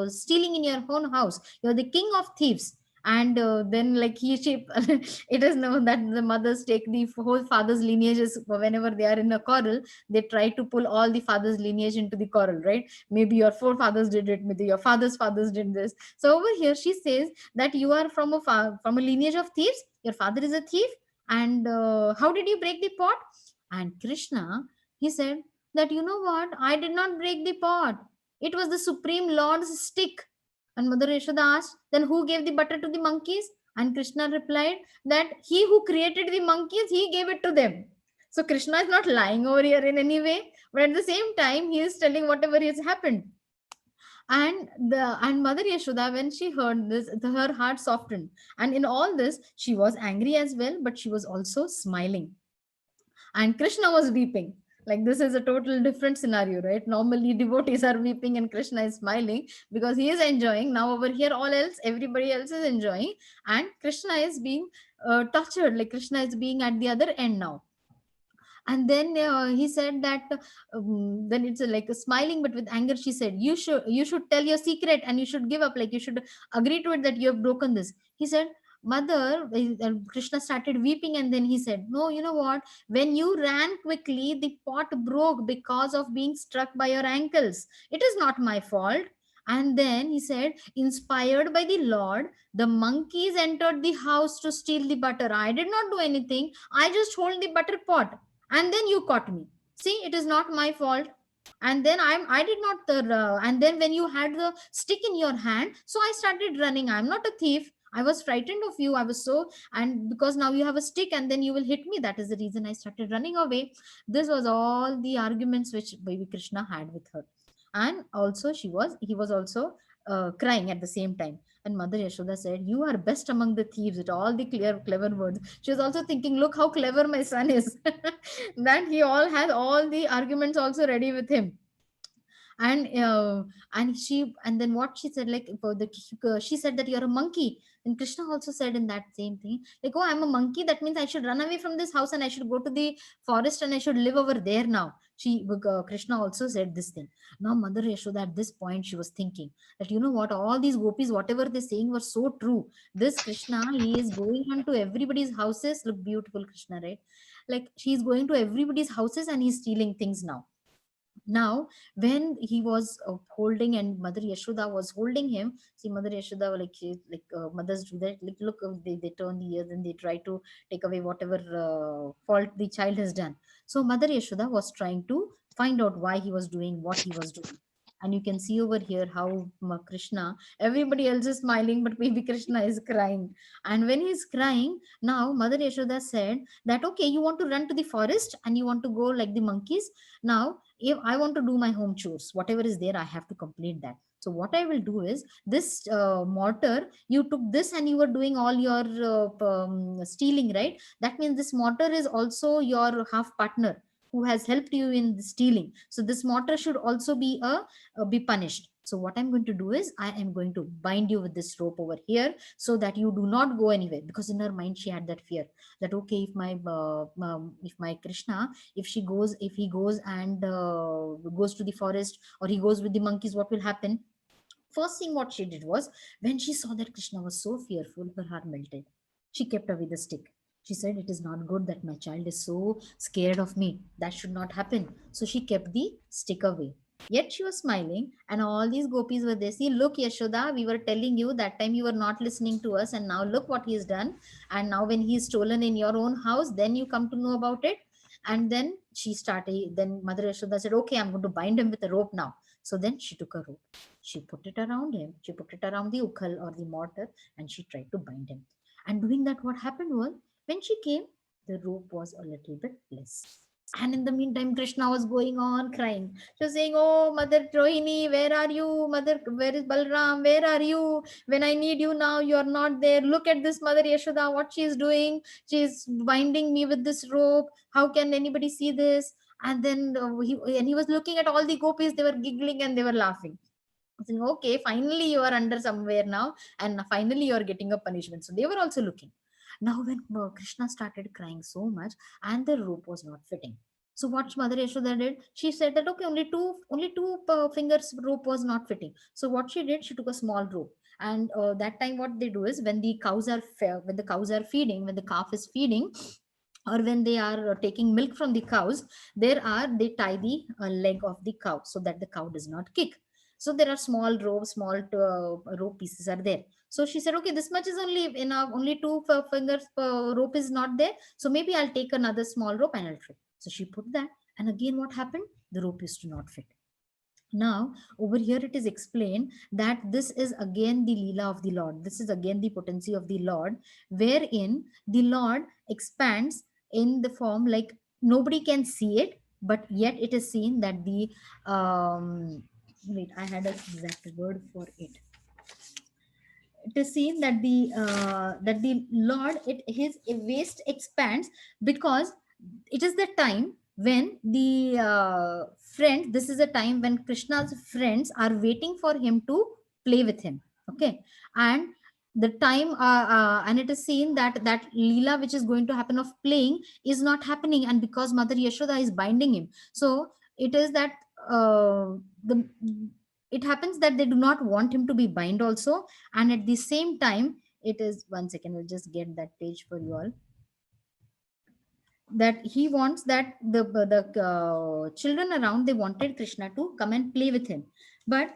stealing in your own house? You're the king of thieves. And then like it is known that the mothers take the whole father's lineages whenever they are in a quarrel. They try to pull all the father's lineage into the quarrel, right? Maybe your forefathers did it, maybe your father's fathers did this. So over here she says that you are from a lineage of thieves. Your father is a thief, and how did you break the pot? And Krishna, he said that, you know what, I did not break the pot. It was the Supreme Lord's stick. And Mother Yashoda asked, then who gave the butter to the monkeys? And Krishna replied that he who created the monkeys, he gave it to them. So Krishna is not lying over here in any way, but at the same time, he is telling whatever has happened. And Mother Yashoda, when she heard this, her heart softened. And in all this, she was angry as well, but she was also smiling. And Krishna was weeping. Like, this is a total different scenario, right? Normally devotees are weeping and Krishna is smiling because he is enjoying. Now over here, everybody else is enjoying, and Krishna is being tortured. Like, Krishna is being at the other end now. And then he said that then it's like a smiling but with anger. She said, you should tell your secret and you should give up. Like, you should agree to it that you have broken this. He said, Mother, Krishna started weeping, and then he said, no, you know what, when you ran quickly, the pot broke because of being struck by your ankles. It is not my fault. And then he said, inspired by the Lord, the monkeys entered the house to steal the butter. I did not do anything. I just hold the butter pot, and then you caught me. See, it is not my fault. And then I did not and then when you had the stick in your hand, so I started running. I'm not a thief. I was frightened of you. I was so, and because now you have a stick and then you will hit me, that is the reason I started running away. This was all the arguments which baby Krishna had with her. And also he was also crying at the same time. And Mother Yashoda said, "You are best among the thieves," with all the clever words. She was also thinking, look how clever my son is. That he all had all the arguments also ready with him. And and then what she said, like, for the she said that you're a monkey. And Krishna also said in that same thing, like, oh, I'm a monkey, that means I should run away from this house and I should go to the forest and I should live over there now. Krishna also said this thing. Now Mother Yashoda at this point, she was thinking that, you know what, all these gopis, whatever they're saying were so true. This Krishna, he is going onto everybody's houses. Look, beautiful Krishna, right? Like, he's going to everybody's houses and he's stealing things now. Now when he was holding, and Mother Yashoda was holding him, see, Mother Yashoda, mothers do that, like, look, they turn the ears and they try to take away whatever fault the child has done. So Mother Yashoda was trying to find out why he was doing what he was doing. And you can see over here how Krishna, everybody else is smiling, but baby Krishna is crying. And when he's crying, now Mother Yashoda said that, okay, you want to run to the forest and you want to go like the monkeys. Now if I want to do my home chores, whatever is there, I have to complete that. So what I will do is, this mortar, you took this and you were doing all your stealing, right? That means this mortar is also your half partner who has helped you in the stealing. So this mortar should also be punished. So what I'm going to do is, I am going to bind you with this rope over here so that you do not go anywhere. Because in her mind she had that fear that, okay, if my Krishna, if he goes and goes to the forest, or he goes with the monkeys, what will happen? First thing what she did was, when she saw that Krishna was so fearful, her heart melted. She kept away the stick. She said, it is not good that my child is so scared of me. That should not happen. So she kept the stick away. Yet she was smiling, and all these gopis were there. See, look, Yashoda, we were telling you that time you were not listening to us, and now look what he has done. And now when he is stolen in your own house, then you come to know about it. And then then Mother Yashoda said, okay, I'm going to bind him with a rope now. So then she took a rope. She put it around him. She put it around the ukhal or the mortar, and she tried to bind him. And doing that, what happened was, when she came, the rope was a little bit less. And in the meantime, Krishna was going on crying. She was saying, oh, Mother Rohini, where are you? Mother, where is Balram? Where are you? When I need you now, you are not there. Look at this Mother Yashoda, what she is doing. She is binding me with this rope. How can anybody see this? And then he was looking at all the gopis. They were giggling and they were laughing. Saying, okay, finally you are under somewhere now, and finally you are getting a punishment. So they were also looking. Now when Krishna started crying so much, and the rope was not fitting. So what Mother Yashoda did, she said that, okay, only two fingers rope was not fitting. So what she did, she took a small rope. And that time what they do is, when the cows are feeding, when the calf is feeding, or when they are taking milk from the cows, they tie the leg of the cow so that the cow does not kick. So there are small rope pieces are there. So she said, okay, this much is only enough, only two fingers rope is not there, so maybe I'll take another small rope and I'll fit. So she put that, and again what happened, the rope used to not fit. Now over here it is explained that this is again the Leela of the Lord. This is again the potency of the Lord, wherein the Lord expands in the form, like, nobody can see it, but yet it is seen that the wait, I had an exact word for it. It is seen that the Lord, his waist expands, because it is the time when the friend, this is a time when Krishna's friends are waiting for him to play with him. Okay. And the time and it is seen that that Leela which is going to happen of playing is not happening, and because Mother Yashoda is binding him, so it is that the it happens that they do not want him to be bind also. And at the same time, it is, one second, we'll just get that page for you all, that he wants that the children around, they wanted Krishna to come and play with him, but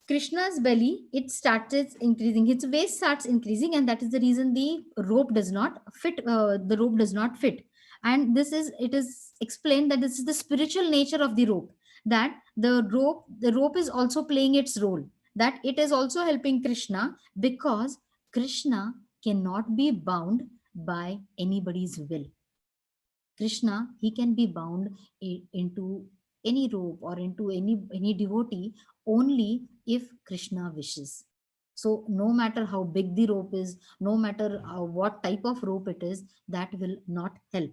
Krishna's belly, it starts increasing, his waist starts increasing, and that is the reason the rope does not fit. And it is explained that this is the spiritual nature of the rope, that the rope is also playing its role, that it is also helping Krishna, because Krishna cannot be bound by anybody's will. Krishna, he can be bound into any rope or into any devotee only if Krishna wishes. So no matter how big the rope is, no matter what type of rope it is, that will not help.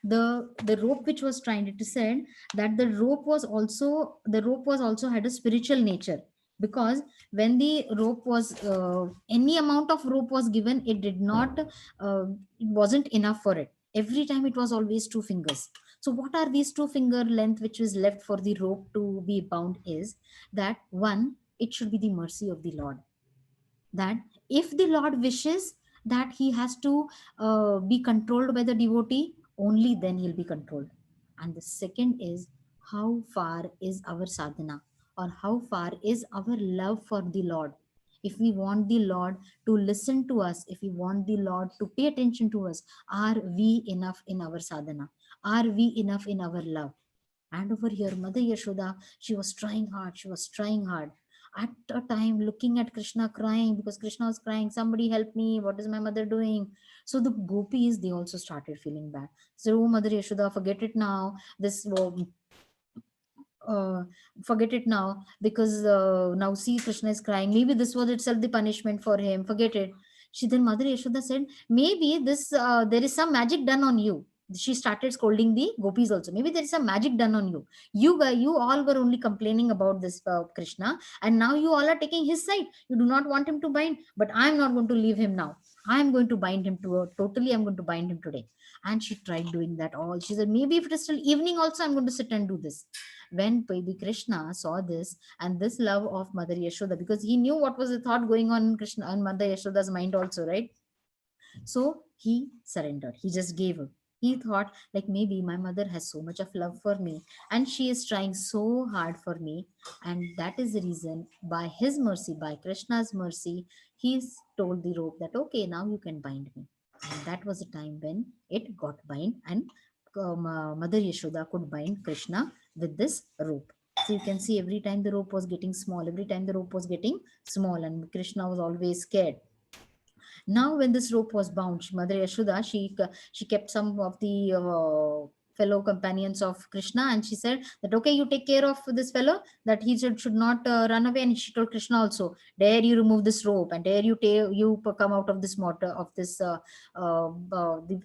The rope which was trying to said, that the rope was also had a spiritual nature, because when the rope was any amount of rope was given, it did not it wasn't enough for it. Every time it was always 2 fingers. So what are these 2 finger length which is left for the rope to be bound is that, one, it should be the mercy of the Lord, that if the Lord wishes that he has to be controlled by the devotee, only then he'll be controlled. And the second is, how far is our sadhana, or how far is our love for the Lord. If we want the Lord to listen to us, if we want the Lord to pay attention to us, are we enough in our sadhana? Are we enough in our love? And over here, Mother Yashoda, she was trying hard. She was trying hard. At a time, looking at Krishna crying, because Krishna was crying, somebody help me. What is my mother doing? So the gopis, they also started feeling bad. So, oh, Mother Yashoda, forget it now. Uh, Forget it now, because now see, Krishna is crying. Maybe this was itself the punishment for him. Forget it. Then Mother Yashoda said, maybe there is some magic done on you. She started scolding the gopis also. Maybe there is some magic done on you. You all were only complaining about this Krishna, and now you all are taking his side. You do not want him to bind, but I am not going to leave him now. I am going to bind him to totally. I'm going to bind him today. And she tried doing that all. She said, maybe if it is still evening also, I'm going to sit and do this. When baby Krishna saw this, and this love of Mother Yashoda, because he knew what was the thought going on in Krishna and Mother Yashoda's mind also, right? So he surrendered. He just gave up. He thought, like, maybe my mother has so much of love for me, and she is trying so hard for me. And that is the reason, by his mercy, by Krishna's mercy, he's told the rope that, okay, now you can bind me. And that was the time when it got bind, and Mother Yashoda could bind Krishna with this rope. So you can see, every time the rope was getting small, every time the rope was getting small, and Krishna was always scared. Now, when this rope was bound, Mother Yashoda, she kept some of the fellow companions of Krishna, and she said that, okay, you take care of this fellow, that he should not run away. And she told Krishna also, dare you remove this rope, and dare you come out of this motor of this the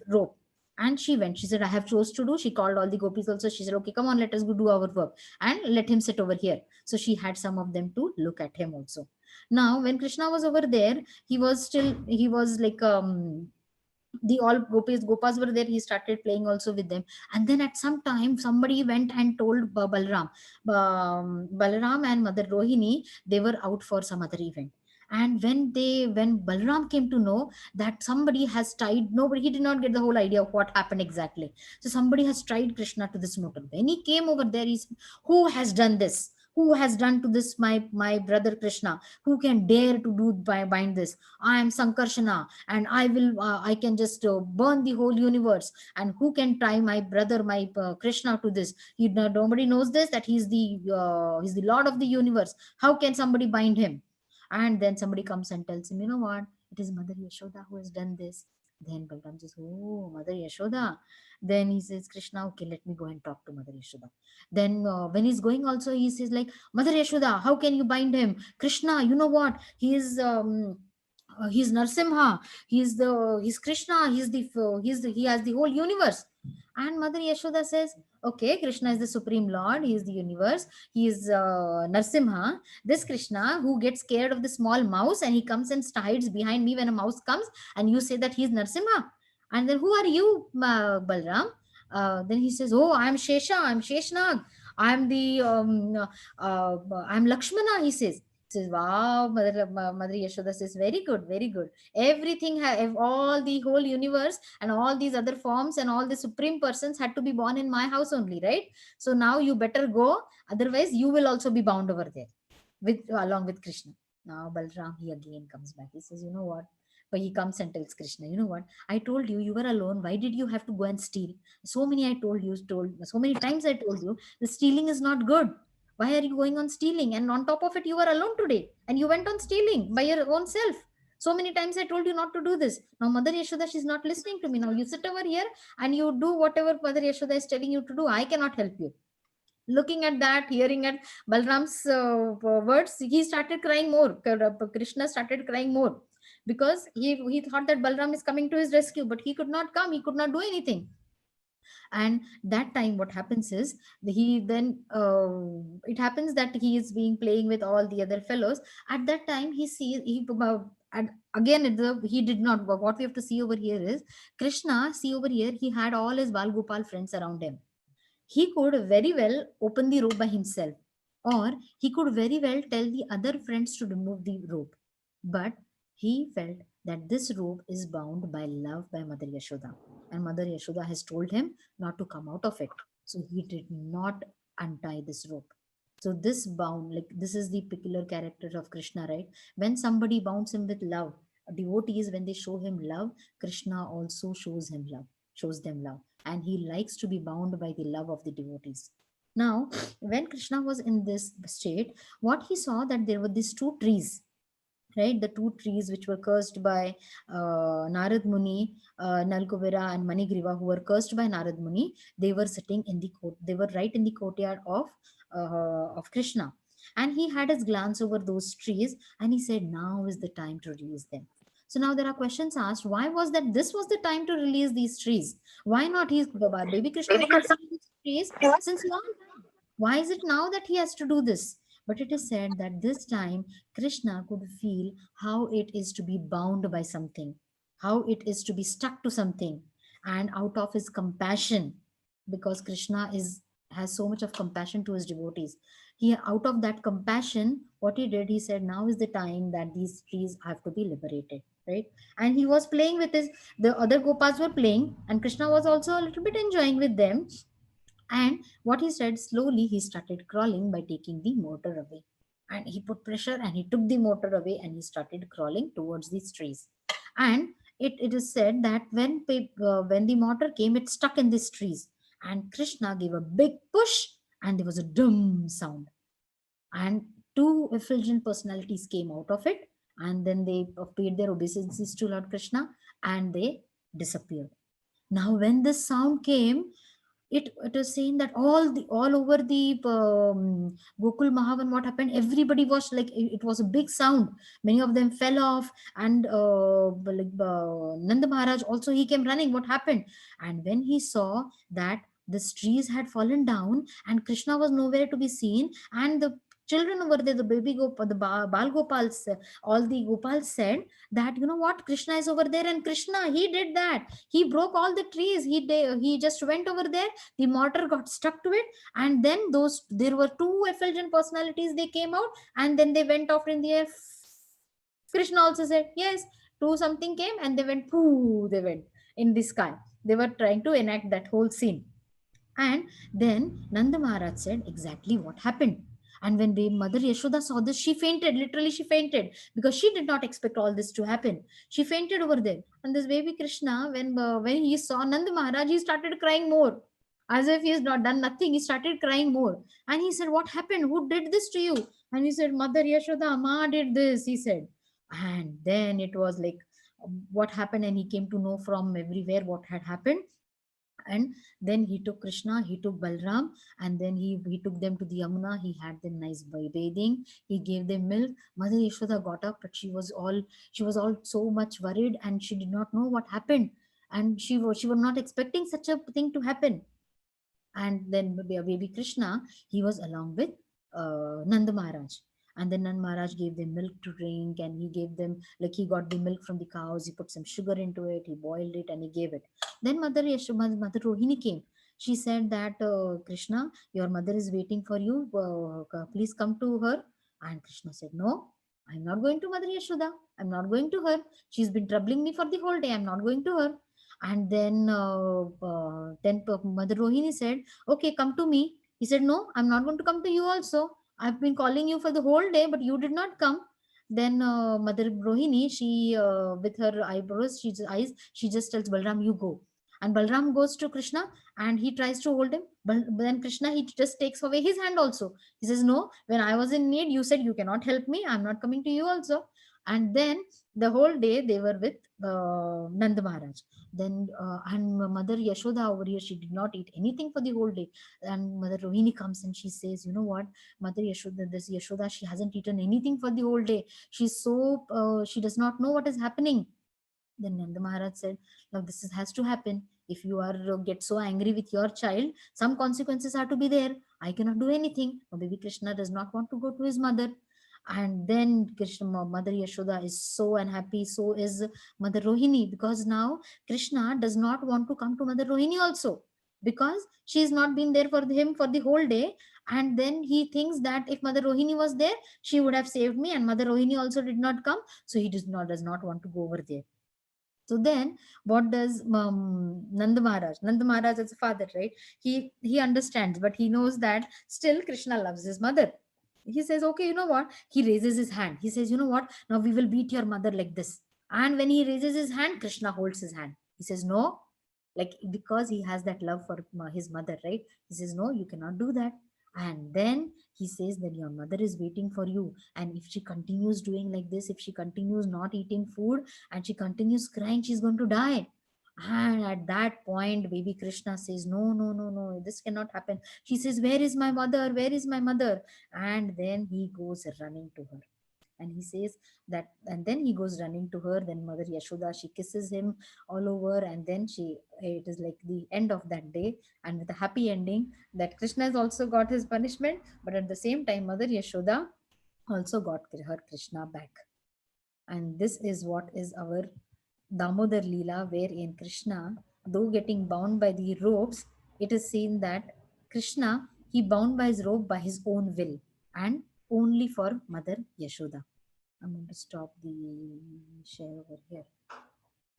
rope. And she went. She said, I have chose to do. She called all the gopis also. She said, okay, come on, let us go do our work, and let him sit over here. So she had some of them to look at him also. Now, when Krishna was over there, he was like, the all gopas were there. He started playing also with them. And then at some time, somebody went and told Balaram and Mother Rohini, they were out for some other event. And when Balaram came to know that somebody has tied, nobody, he did not get the whole idea of what happened exactly. So somebody has tied Krishna to this motor. When he came over there, he said, who has done this? Who has done to this my brother Krishna? Who can dare to bind this? I am Sankarshana, and I can just burn the whole universe. And who can tie my brother, my Krishna, to this? Nobody knows this, that he's the Lord of the universe. How can somebody bind him? And then somebody comes and tells him, you know what? It is Mother Yashoda who has done this. Then Balram says, oh, Mother Yashoda. Then he says, Krishna, okay, let me go and talk to Mother Yashoda. Then when he's going also, he says like, Mother Yashoda, how can you bind him? Krishna, you know what? He's Narsimha. He's Krishna. He has the whole universe. And Mother Yashoda says, okay, Krishna is the supreme Lord. He is the universe. He is Narsimha. This Krishna who gets scared of the small mouse, and he comes and hides behind me when a mouse comes, and you say that he is Narsimha. And then who are you, Balram? Then he says, oh, I'm Shesha. I'm Sheshnag. I'm Lakshmana, he says. Says, wow, Mother Yashoda says, very good, very good. Everything, all the whole universe and all these other forms and all the supreme persons had to be born in my house only, right? So now you better go, otherwise you will also be bound over there along with Krishna. Now Balram, he again comes back. He says, you know what? But he comes and tells Krishna, you know what? I told you, you were alone. Why did you have to go and steal? So many I told you, so many times I told you, the stealing is not good. Why are you going on stealing? And on top of it, you were alone today and you went on stealing by your own self. So many times I told you not to do this. Now Mother Yashoda, she's not listening to me. Now you sit over here and you do whatever Mother Yashoda is telling you to do. I cannot help you. Looking at that, hearing at Balram's words, he started crying more. Krishna started crying more because he thought that Balram is coming to his rescue, but he could not come. He could not do anything. And that time what happens is he then it happens that he is being playing with all the other fellows. At that time he sees and again he did not. What we have to see over here is Krishna. See over here, he had all his Bal Gopal friends around him. He could very well open the rope by himself, or he could very well tell the other friends to remove the rope. But he felt that this rope is bound by love by Mother Yashoda, and Mother Yashoda has told him not to come out of it. So he did not untie this rope. So this bound, like this is the peculiar character of Krishna, right? When somebody bounds him with love, devotees, when they show him love, Krishna also shows him love, shows them love, and he likes to be bound by the love of the devotees. Now, when Krishna was in this state, what he saw that there were these two trees, right? The two trees which were cursed by Narad Muni, Nalkuvira and Manigriva, who were cursed by Narad Muni. They were sitting in the court. They were right in the courtyard of Krishna, and he had his glance over those trees, and he said, "Now is the time to release them." So now there are questions asked. Why was that? This was the time to release these trees. Why not? Baby Krishna has been seeing these trees since long time. Why is it now that he has to do this? But it is said that this time Krishna could feel how it is to be bound by something, how it is to be stuck to something, and out of his compassion, because Krishna has so much of compassion to his devotees. He, out of that compassion, what he did, he said, now is the time that these trees have to be liberated, right? And he was playing with the other Gopas were playing, and Krishna was also a little bit enjoying with them. And what he said, slowly he started crawling by taking the motor away. And he put pressure and he took the motor away and he started crawling towards these trees. And it is said that when the motor came, it stuck in these trees. And Krishna gave a big push and there was a dum sound. And two effulgent personalities came out of it. And then they paid their obeisances to Lord Krishna and they disappeared. Now, when this sound came, it was saying that all over the Gokul Mahavan, what happened, everybody was like, it was a big sound, many of them fell off, and Nanda Maharaj also, he came running. What happened? And when he saw that the trees had fallen down and Krishna was nowhere to be seen, and the children over there, the baby Gopal, the Bal Gopals, all the Gopals said that, you know what, Krishna is over there. And Krishna, he did that, he broke all the trees, he just went over there, the mortar got stuck to it, and then there were two effulgent personalities, they came out and then they went off in the air. Krishna also said yes, two something came and they went, pooh, they went in the sky. They were trying to enact that whole scene. And then Nanda Maharaj said exactly what happened. And when Mother Yashoda saw this, she fainted. Literally, she fainted because she did not expect all this to happen. She fainted over there. And this baby Krishna, when he saw Nanda Maharaj, he started crying more. As if he has not done nothing, he started crying more. And he said, "What happened? Who did this to you?" And he said, "Mother Yashoda, Ma did this," he said. And then it was like, what happened? And he came to know from everywhere what had happened. And then he took Krishna, he took Balram, and then he took them to the Yamuna. He had them nice bathing, he gave them milk. Mother Yashoda got up, but she was all so much worried, and she did not know what happened, and she was not expecting such a thing to happen. And then baby Krishna, he was along with Nanda Maharaj. And then Nand Maharaj gave them milk to drink, and he gave them, like, he got the milk from the cows, he put some sugar into it, he boiled it, and he gave it. Then Mother Rohini came. She said that, Krishna, your mother is waiting for you. Please come to her. And Krishna said, "No, I'm not going to Mother Yashoda. I'm not going to her. She's been troubling me for the whole day. I'm not going to her." And then Mother Rohini said, "Okay, come to me." He said, "No, I'm not going to come to you also. I've been calling you for the whole day, but you did not come." then Mother Rohini, she with her eyebrows, she just tells Balram, you go. And Balram goes to Krishna and he tries to hold him. But then Krishna, he just takes away his hand also. He says, no, when I was in need, you said you cannot help me. I'm not coming to you also. And then the whole day they were with Nanda Maharaj. Then and Mother Yashoda over here, she did not eat anything for the whole day. And Mother Rohini comes and she says, you know what, Mother Yashoda, this Yashoda, she hasn't eaten anything for the whole day. She's so she does not know what is happening. Then Nanda Maharaj said, now this has to happen. If you are get so angry with your child, some consequences are to be there. I cannot do anything. Now, baby Krishna does not want to go to his mother. And then Krishna, Mother Yashoda is so unhappy. So is Mother Rohini, because now Krishna does not want to come to Mother Rohini also, because she has not been there for him for the whole day. And then he thinks that if Mother Rohini was there, she would have saved me. And Mother Rohini also did not come, so he does not want to go over there. So then, what does Nanda Maharaj? Nanda Maharaj is a father, right? He understands, but he knows that still Krishna loves his mother. He says, okay, you know what? He raises his hand. He says, you know what? Now we will beat your mother like this. And when he raises his hand, Krishna holds his hand. He says, no, like because he has that love for his mother, right? He says, no, you cannot do that. And then he says that your mother is waiting for you. And if she continues doing like this, if she continues not eating food and she continues crying, she's going to die. And at that point, baby Krishna says, no, no, no, no, this cannot happen. She says, where is my mother? Where is my mother? And then he goes running to her. And he says that, and then he goes running to her. Then Mother Yashoda, she kisses him all over. And then it is like the end of that day. And with a happy ending that Krishna has also got his punishment. But at the same time, Mother Yashoda also got her Krishna back. And this is what is our Damodar Leela, wherein Krishna, though getting bound by the ropes, it is seen that Krishna, he bound by his rope by his own will and only for Mother Yashoda. I'm going to stop the share over here.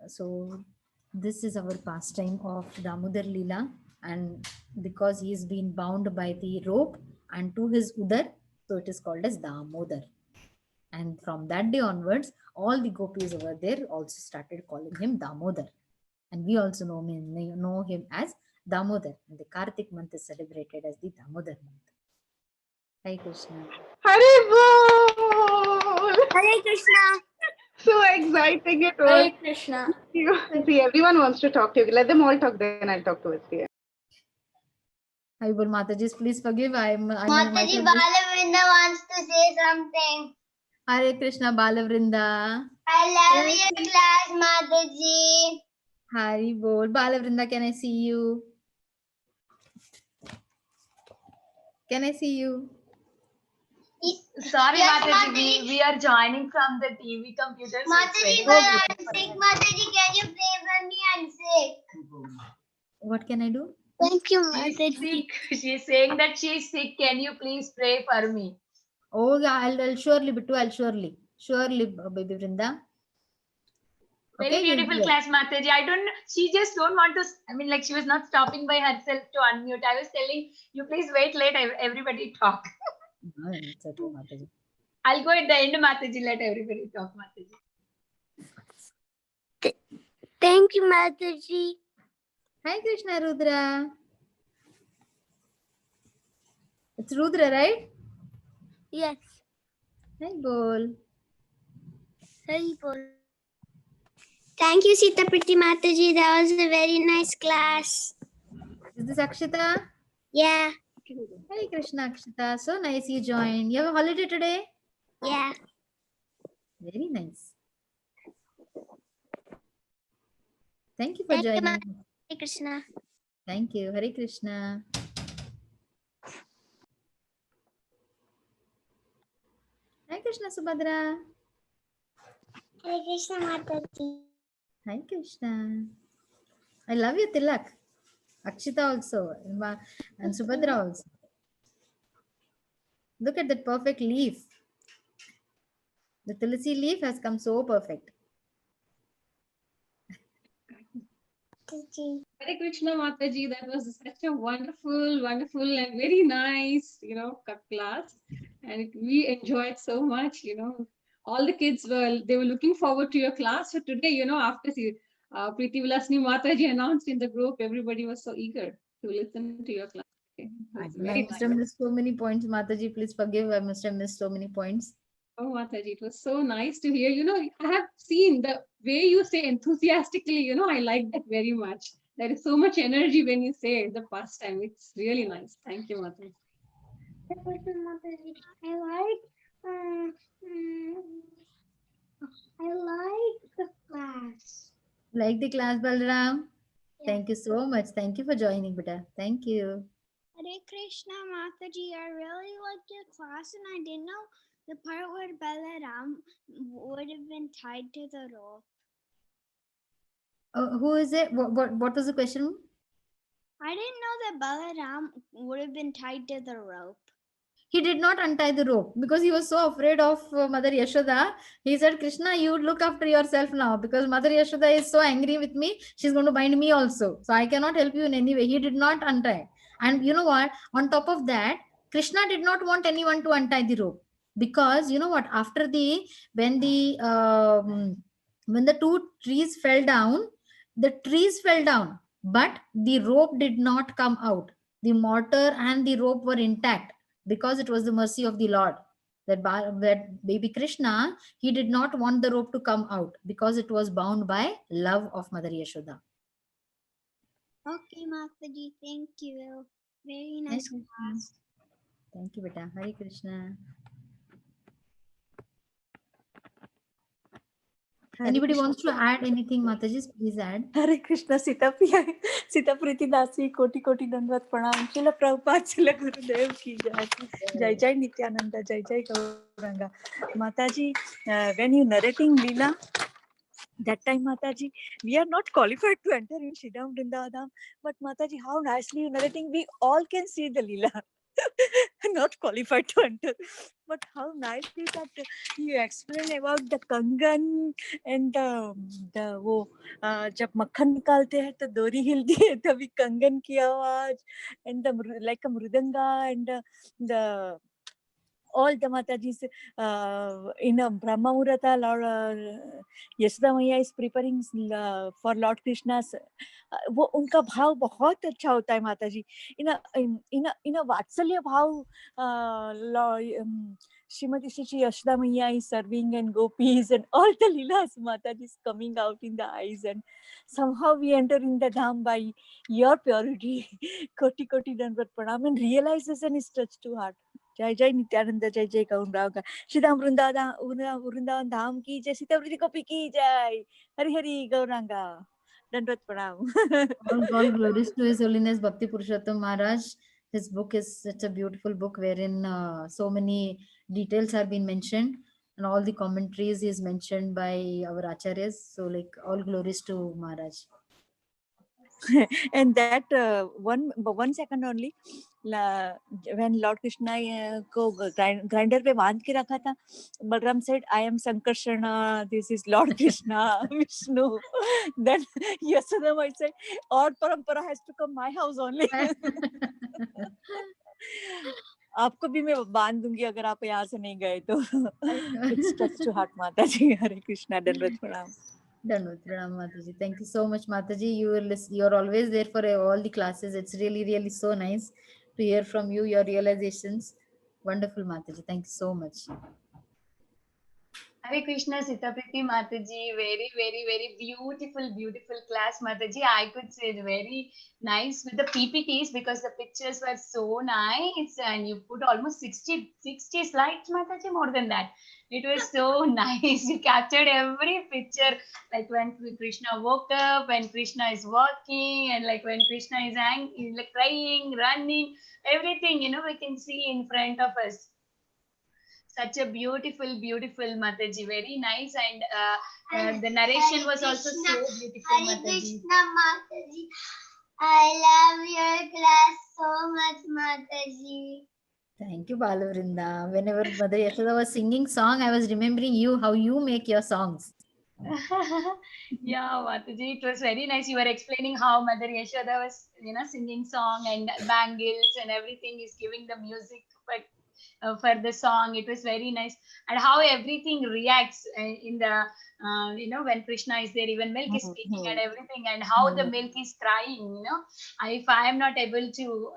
So this is our pastime of Damodar Leela, and because he is being bound by the rope and to his udar, so it is called as Damodar. And from that day onwards, all the gopis over there also started calling him Damodar. And we also know him as Damodar. And the Kartik month is celebrated as the Damodar month. Hare Krishna. Hare Bol! Hare Krishna. So exciting it was. Hare Krishna. See, everyone wants to talk to you. Let them all talk, then I'll talk to us here. Hare Bol, Mataji, please forgive. Mataji, Balavrinda wants to say something. Hare Krishna, Balavrinda. I love your class, Mataji. Hare Bol. Balavrinda, can I see you? Can I see you? Sorry, Yes, Mataji, Mataji. we are joining from the TV computer. So Mataji, it's but very I'm sick. Mataji, can you pray for me? I'm sick. What can I do? Thank you, She's Mataji. sick. She's saying that she's sick. Can you please pray for me? Oh, yeah, I'll surely, Bittu, I'll surely, baby Vrinda. Very Okay, you'll beautiful hear. class, Mataji. She just don't want to, I mean, like she was not stopping by herself to unmute. I was telling you, please wait, let everybody talk. No, it's okay, Mataji. I'll go at the end, Mataji, let everybody talk, Mataji. Thank you, Mataji. Hi, Krishna Rudra. It's Rudra, right? Yes. Hi, Bol. Hari Bol. Thank you, Sita Priti Mataji. That was a very nice class. Is this Akshita? Yeah. Hi, Krishna Akshita. So nice you joined. You have a holiday today? Yeah. Very nice. Thank you for Thank you, joining. Hare Krishna. Thank you. Hare Krishna. Hi, Krishna Subhadra. Hare Krishna Mataji. Hi, Krishna. I love you, Tilak. Akshita also. And Subhadra also. Look at that perfect leaf. The Tulsi leaf has come so perfect. Hare Krishna Mataji, that was such a wonderful and very nice, class. And we enjoyed so much, all the kids they were looking forward to your class. So today, after Preeti Vilasni Mataji announced in the group, everybody was so eager to listen to your class. Okay. I It's don't know, I very must have nice. missed so many points. Mataji, please forgive. I must have missed so many points. Oh, Mataji, it was so nice to hear. I have seen the way you say enthusiastically, I like that very much. There is so much energy when you say the pastime. It's really nice. Thank you, Mataji. I like the class. Like the class, Balram? Yeah. Thank you so much. Thank you for joining, beta. Thank you. Hare Krishna Mataji, I really liked your class and I didn't know the part where Balaram would have been tied to the rope. Who is it? What was the question? I didn't know that Balaram would have been tied to the rope. He did not untie the rope because he was so afraid of Mother Yashoda. He said, Krishna, you look after yourself now because Mother Yashoda is so angry with me. She's going to bind me also. So I cannot help you in any way. He did not untie. And you know what? On top of that, Krishna did not want anyone to untie the rope because you know what? After when the two trees fell down, the trees fell down, but the rope did not come out. The mortar and the rope were intact because it was the mercy of the Lord. That baby Krishna, he did not want the rope to come out because it was bound by love of Mother Yashoda. Okay, Mataji, thank you. Very Hare nice Krishna. class. Thank you, beta. Hare Krishna. Anybody wants to add anything, Mataji? Please add. Hare Krishna, Sita Priti Dasi, Koti Koti Dandvat Pranam, Srila Prabhupada, Srila Gurudev ki jai. Jai Jai Nityananda, Jai Jai Gauranga. Mataji, when you narrating Leela, that time Mataji, we are not qualified to enter in Shridham Vrindavan, but Mataji, how nicely you narrating, we all can see the Leela. Not qualified to enter, but how nicely that you explain about the Kangan and the वो जब मक्खन निकालते हैं तो डोरी हिलती है तभी कंगन की आवाज and the like a mridanga and the all the Mataji's in a Brahma Murata, Lord Yashoda Maiya is preparing for Lord Krishna's. वो उनका भाव बहुत अच्छा होता है माताजी. in a वात्सल्य भाव Srimati Shri Yashoda Maiya is serving and gopis and all the leelas Mataji is coming out in the eyes and somehow we enter in the dham by your purity. Koti Koti Dandavat Pranam and realization is touched to heart. जय जय नित्यानंद जय जय गौरव का श्रीधाम वृंदावन धाम की जय सीतावृति गोपी की जय हरि हरि गौरांगा दंडवत प्रणाम. All glories to His Holiness Bhakti Purushottam Maharaj. His book is such a beautiful book wherein so many details have been mentioned and all the commentaries is mentioned by our acharyas. So like all glories to Maharaj. And that one second only when Lord Krishna को grinder पे बांध के रखा था, Balram said, I am Sankarsana, this is Lord Krishna, Vishnu. Then Yashoda might say, or parampara has to come my house only. आपको भी मैं बांध दूंगी अगर आप यहाँ से नहीं गए तो. It's touch to heart, माता जी. हरे कृष्णा, दंडवत प्रणाम. Dhanvat Pranam, Mataji. Thank you so much, Mataji. You're always there for all the classes. It's really, really so nice to hear from you, your realizations. Wonderful, Mataji. Thank you so much. Hare Krishna, Sita Priti Mataji, very, very, very beautiful class, Mataji. I could say it's very nice with the PPTs because the pictures were so nice and you put almost 60 slides, Mataji, more than that. It was so nice. You captured every picture, like when Krishna woke up, when Krishna is walking, and like when Krishna is angry, like crying, running, everything, we can see in front of us. Such a beautiful Mataji, very nice, and the narration was also so beautiful, Mataji. Krishna Mataji, I love your class so much, Mataji. Thank you, Balavrinda. Whenever Mother Yashoda was singing song, I was remembering you, how you make your songs. Yeah, Mataji, it was very nice. You were explaining how Mother Yashoda was, singing song and bangles and everything is giving the music, but for the song. It was very nice, and how everything reacts in the when Krishna is there, even milk is speaking and everything, and how the milk is crying. If I am not able to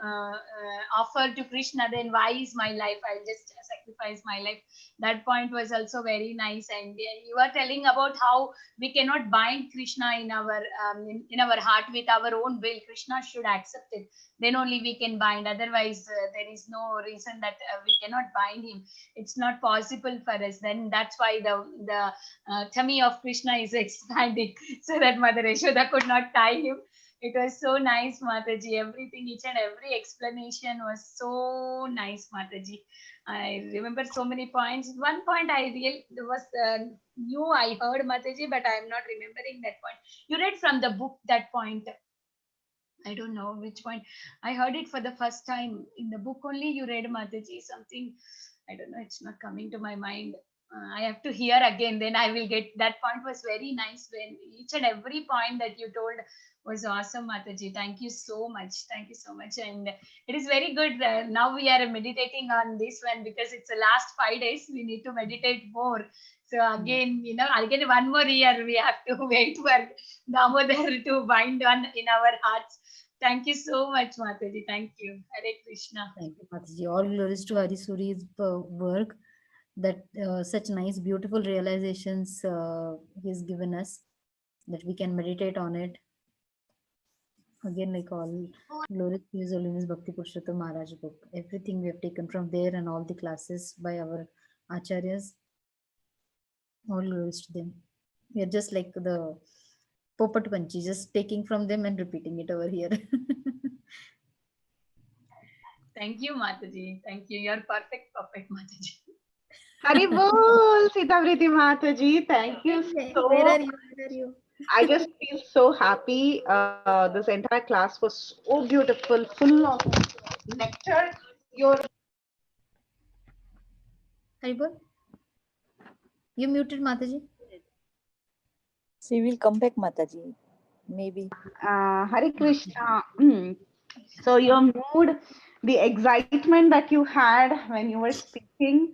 offer to Krishna, then why is my life? I'll just sacrifice my life. That point was also very nice. And you are telling about how we cannot bind Krishna in our in our heart with our own will. Krishna should accept it. Then only we can bind. Otherwise, there is no reason that we cannot bind him. It's not possible for us. Then that's why the tummy of Krishna is expanding, so that Mother Yashoda could not tie him. It was so nice, Mataji. Everything, each and every explanation was so nice, Mataji. I remember so many points. One point I really was new. I heard, Mataji, but I am not remembering that point. You read from the book that point. I don't know which point. I heard it for the first time in the book only. You read, Mataji, something. I don't know. It's not coming to my mind. I have to hear again. Then I will get. That point was very nice. When each and every point that you told was awesome, Mataji. Thank you so much. Thank you so much. And it is very good. Now we are meditating on this one because it's the last 5 days. We need to meditate more. So again, again 1 more year we have to wait for Damodar to bind on in our hearts. Thank you so much, Mataji. Thank you. Hare Krishna. Thank you, Mataji. All glories to Hari Suri's work, that such nice, beautiful realizations he's given us, that we can meditate on it. Again, like all glories to His Holiness Bhakti Purushottam Maharaj book. Everything we have taken from there and all the classes by our acharyas. All glories to them. We are just like the Popat Panchi, just taking from them and repeating it over here. Thank you, Mataji. Thank you. You're perfect, Mataji. Hari Bol, Sitavriti Mataji. Thank you so Where are you? Where are you? I just feel so happy. This entire class was so beautiful, full of nectar. Your Haribol? You muted, Mataji? She will come back, Mataji. Maybe. Hare Krishna. So your mood, the excitement that you had when you were speaking,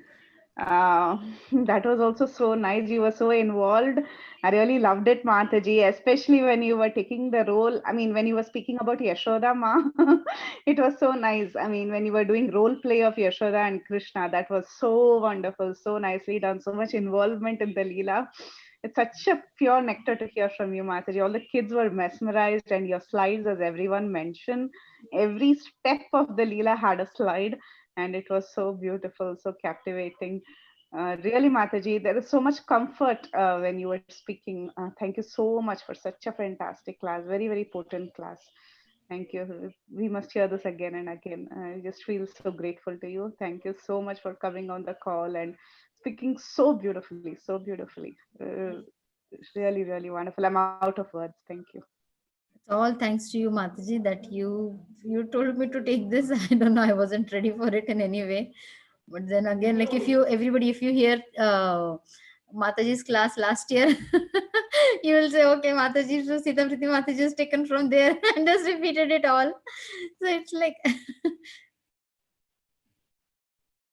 that was also so nice. You were so involved. I really loved it, Mataji, especially when you were taking the role. I mean, when you were speaking about Yashoda Ma, it was so nice. I mean, when you were doing role play of Yashoda and Krishna, that was so wonderful, so nicely done, so much involvement in the Leela. It's such a pure nectar to hear from you, Mataji. All the kids were mesmerized, and your slides, as everyone mentioned, every step of the Leela had a slide, and it was so beautiful, so captivating. Really, Mataji, there is so much comfort when you were speaking. Thank you so much for such a fantastic class, very, very potent class. Thank you. We must hear this again and again. I just feel so grateful to you. Thank you so much for coming on the call and speaking so beautifully, so beautifully. Really, really wonderful. I'm out of words. Thank you. It's all thanks to you, Mataji, that you told me to take this. I don't know, I wasn't ready for it in any way. But then again, like if you hear Mataji's class last year, you will say, okay, Mataji, so Sitavriti Mataji is taken from there and just repeated it all. So it's like,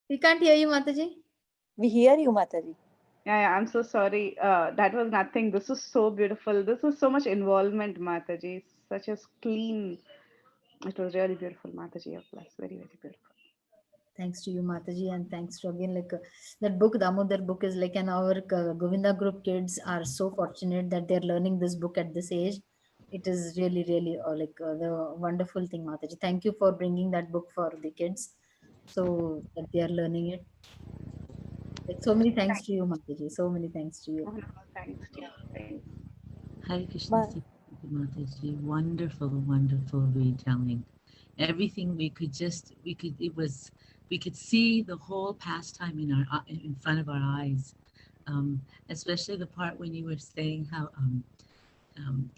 we can't hear you, Mataji. We hear you, Mataji. Yeah, I'm so sorry. That was nothing. This was so beautiful. This was so much involvement, Mataji. Such a clean. It was really beautiful, Mataji. Your class, very, very beautiful. Thanks to you, Mataji, and thanks to again that book, Damodar book is like, and our Govinda group kids are so fortunate that they're learning this book at this age. It is really, really the wonderful thing, Mataji. Thank you for bringing that book for the kids, so that they are learning it. Like, so many thanks to you, Mataji. So many thanks to you. Thanks. Thanks. Hare Krishna, Mataji. Wonderful, wonderful retelling. Everything we could see the whole pastime in front of our eyes. Especially the part when you were saying how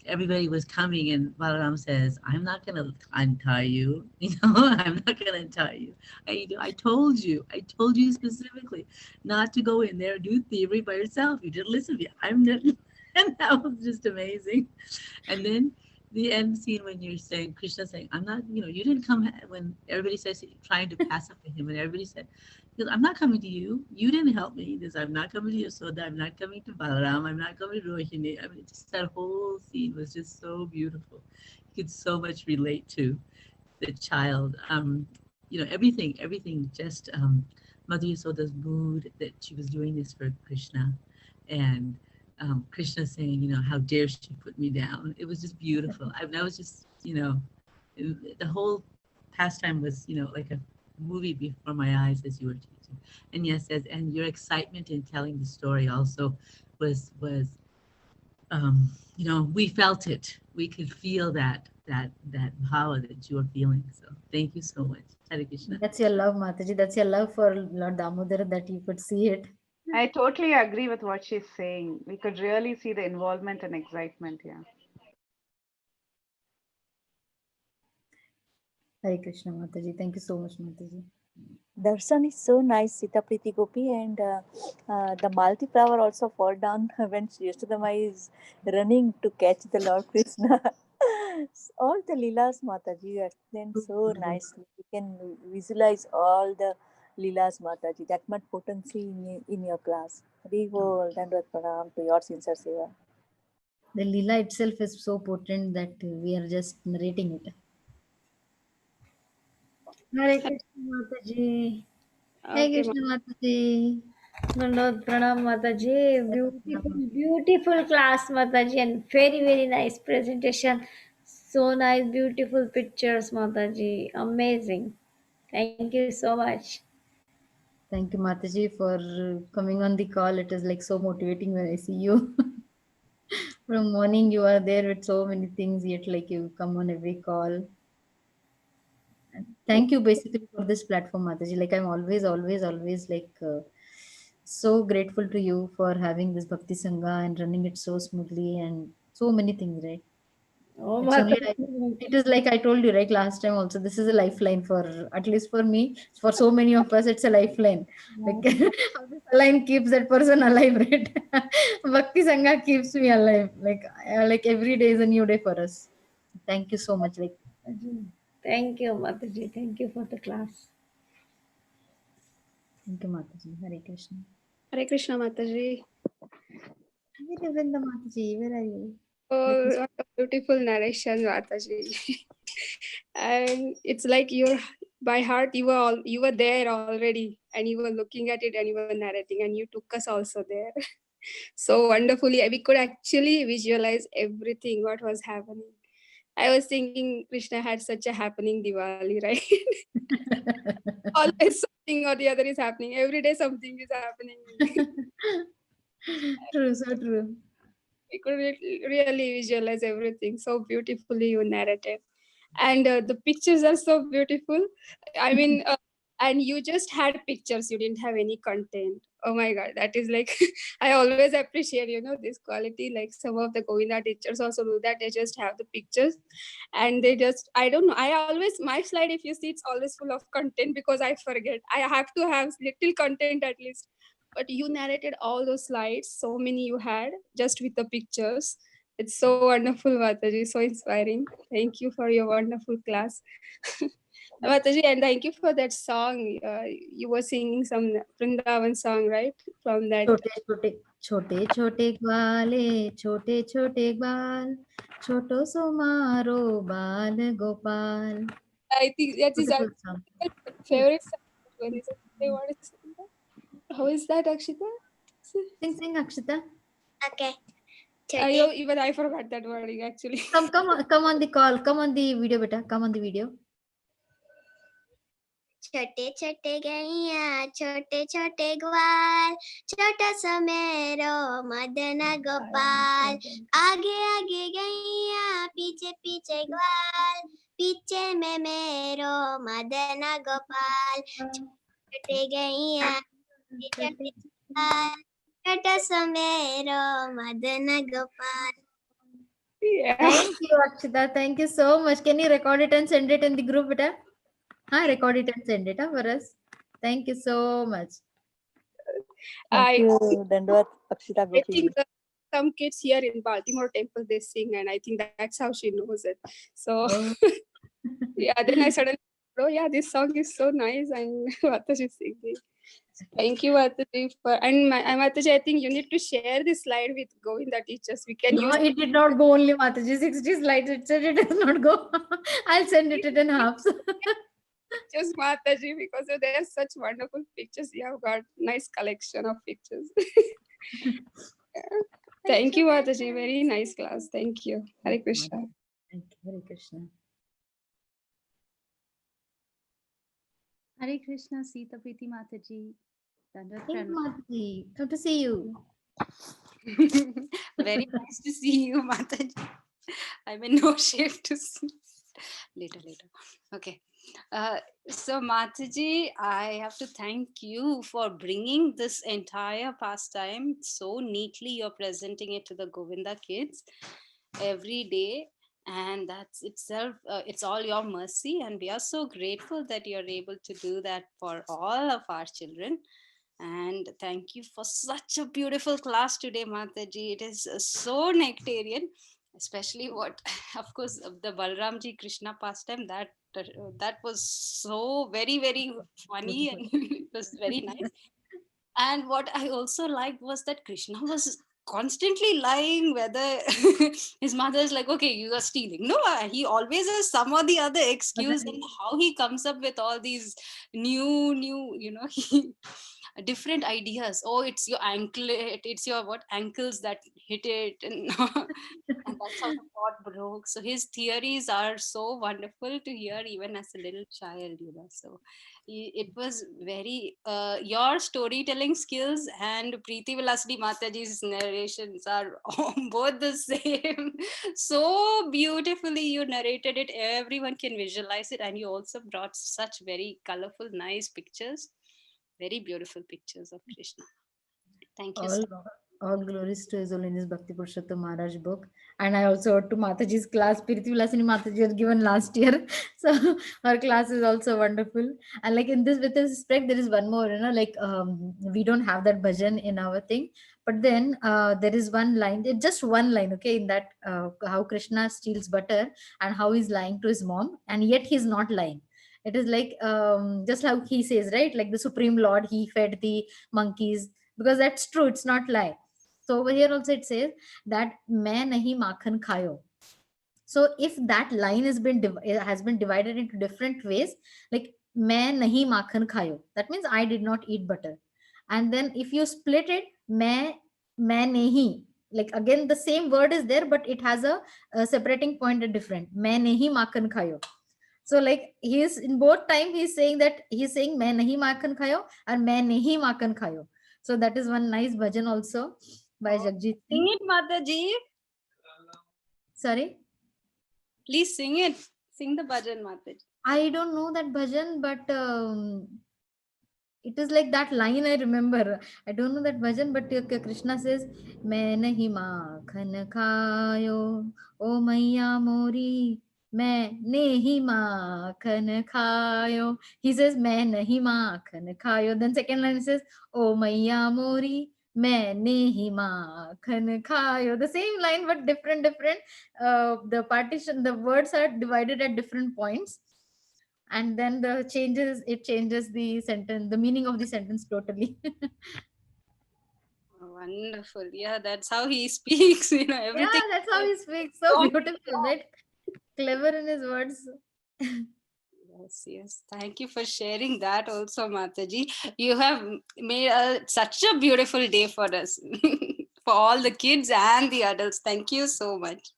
everybody was coming and Balaram says, I'm not going to untie you. I'm not going to untie you. I told you specifically not to go in there and do theory by yourself. You didn't listen to me. I'm not. And that was just amazing. And then the end scene when you're saying, Krishna saying, I'm not, you didn't come, when everybody says, trying to pass up to him, and everybody said, I'm not coming to you. You didn't help me. This, I'm not coming to Yasoda. I'm not coming to Balaram. I'm not coming to Rohini. I mean, just that whole scene was just so beautiful. You could so much relate to the child. Everything, just Mother Yasoda's mood that she was doing this for Krishna, and Krishna saying, how dare she put me down. It was just beautiful. I was just, the whole pastime was, like a movie before my eyes as you were teaching. And yes, and your excitement in telling the story also was we felt it. We could feel that power that you are feeling. So thank you so much. Hare Krishna. That's your love, Mataji. That's your love for Lord Damodar, that you could see it. I totally agree with what she's saying. We could really see the involvement and excitement here. Hare Krishna, Mataji. Thank you so much, Mataji. Darshan is so nice, Sita Priti Gopi, and the Malti flower also fall down when Yashodamai is running to catch the Lord Krishna. All the Leelas, Mataji, explained so nicely. You can visualize all the Leelas, Mataji. That much potency in your class. Rivol, Dandrat Pranam to your sincere seva. The Leela itself is so potent that we are just narrating it. Hare Krishna, Mataji. Hare Okay, Krishna, Mataji. Mandot Pranam Mataji. Beautiful class, Mataji, and very nice presentation. So nice, beautiful pictures, Mataji. Amazing. Thank you so much. Thank you, Mataji, for coming on the call. It is like so motivating when I see you. From morning, you are there with so many things, yet like you come on every call. And thank you basically for this platform, Mataji. Like I'm always like so grateful to you for having this Bhakti Sangha and running it so smoothly and so many things, right? Oh, It's only Mataji. it is like I told you, right, last time also, this is a lifeline for, at least for me, for so many of us, it's a lifeline. Like how this line keeps that person alive, right? Bhakti Sangha keeps me alive. Like every day is a new day for us. Thank you so much. Like Thank you, Mataji. Thank you for the class. thank you, Mataji. Hare Krishna. Hare Krishna, Mataji. Hare Govinda Mataji, where are you? Oh, what a beautiful narration, Mataji. And it's like you're by heart, you were there already, and you were looking at it, and you were narrating, and you took us also there. So wonderfully, we could actually visualize everything what was happening. I was thinking Krishna had such a happening Diwali, right? Always something or the other is happening. Every day something is happening. True, so true. We could really visualize everything so beautifully you narrated. And the pictures are so beautiful. I mean, and you just had pictures, you didn't have any content. Oh my God, that is like, I always appreciate, this quality. Like some of the Govinda teachers also do that. They just have the pictures and they just, I don't know. I always, my slide, if you see, it's always full of content because I forget. I have to have little content at least. But you narrated all those slides, so many you had just with the pictures. It's so wonderful, Mataji, so inspiring. Thank you for your wonderful class. Mataji, and thank you for that song. You were singing some Vrindavan song, right? From that. छोटे छोटे ग्वाले छोटे छोटे ग्वाल छोटो सो मारो बाल Gopal. I think that is our Beautiful song. favorite song. When they want to sing that. How is that, Akshita? Sing, Akshita. Okay. Even I forgot that wording actually. Come on the call. Come on the video, beta. Come on the video. छोटे छोटे गैया छोटे छोटे ग्वाल छोटा सा मेरो मदन गोपाल आगे आगे गैया पीछे पीछे ग्वाल पीछे में मेरो मदन गोपाल छोटे गैया छोटे ग्वाल छोटा सा मेरो Madan Gopal. Yeah. Thank you, Akshita. Thank you so much. Can you record it and send it in the group, beta? Record it and send it for us. Thank you so much. Thank you, Dandvat Akshita Gopi. some kids here in Baltimore Temple, they sing, and I think that's how she knows it. So Oh. yeah, then I suddenly, oh yeah, this song is so nice, and Mataji singing. Thank you, Mataji, and Mataji, I think you need to share this slide with Govinda teachers. We can No, use it did not go only Mataji 60 slides. It said it does not go. I'll send it in halves. just Mataji because there are such wonderful pictures. You have got nice collection of pictures. Thank you, Mataji. Very nice class. Thank you. Hare Krishna. Thank you, Hare Krishna. Hare Krishna, Sita Priti Mataji. Dandavat Thank you, Pranam. Mataji. Good to see you. Very nice to see you, Mataji. I'm in no shape to see. Later. Okay. So Mataji, I have to thank you for bringing this entire pastime so neatly. You're presenting it to the Govinda kids every day. And that's itself, it's all your mercy. And we are so grateful that you're able to do that for all of our children. And thank you for such a beautiful class today, Mataji. It is so nectarian, especially what, of course, the Balramji Krishna pastime, that was so very, very funny, and it was very nice. And what I also liked was that Krishna was constantly lying whether his mother is like, okay, you are stealing. No, he always has some or the other excuse, and how he comes up with all these new, different ideas. Oh, it's your anklet, it's your ankles that hit it, and, and that's how the pot broke. So his theories are so wonderful to hear even as a little child, So it was very your storytelling skills and Preeti Vilasdi Mataji's narrations are both the same. So beautifully you narrated it. Everyone can visualize it, and you also brought such very colorful, nice pictures. Very beautiful pictures of Krishna. Thank you. All glories to His Holiness Bhakti Purushottam Maharaj book. And I also heard to Mataji's class. Preeti Vilasini Mataji had given last year. So her class is also wonderful. And like in this, with this respect, there is one more, we don't have that bhajan in our thing. But then there is one line, just one line, okay, in that how Krishna steals butter and how he's lying to his mom. And yet he's not lying. It is like just how he says, right? Like the Supreme Lord, he fed the monkeys, because that's true. It's not lie. So over here also it says that main nahi makhan khayo. So if that line has been divided into different ways, like main nahi makhan khayo, that means I did not eat butter. And then if you split it, main nahi, like again the same word is there, but it has a separating point and different. Main nahi makhan khayo. So like he is in both time he's saying main nahi makhan khayo and main nahi makhan khayo. So that is one nice bhajan also by Jagjit Sing Singh. it, Mataji. Sorry? Please sing it. Sing the bhajan, Mataji. I don't know that bhajan, but it is like that line I remember. I don't know that bhajan, but Krishna says, Main nahi makhan khayo, O maiya mori, main nahi makhan khayo. He says, Main nahi makhan khayo. Then second line says, O maiya mori, maine hi makhan khayo. The same line but different. The words are divided at different points, and then it changes the sentence, the meaning of the sentence totally. Wonderful. Yeah, that's how he speaks. Everything. Yeah, that's how he speaks. So beautiful, right? Clever in his words. Yes. Thank you for sharing that also, Mataji. You have made such a beautiful day for us, for all the kids and the adults. Thank you so much.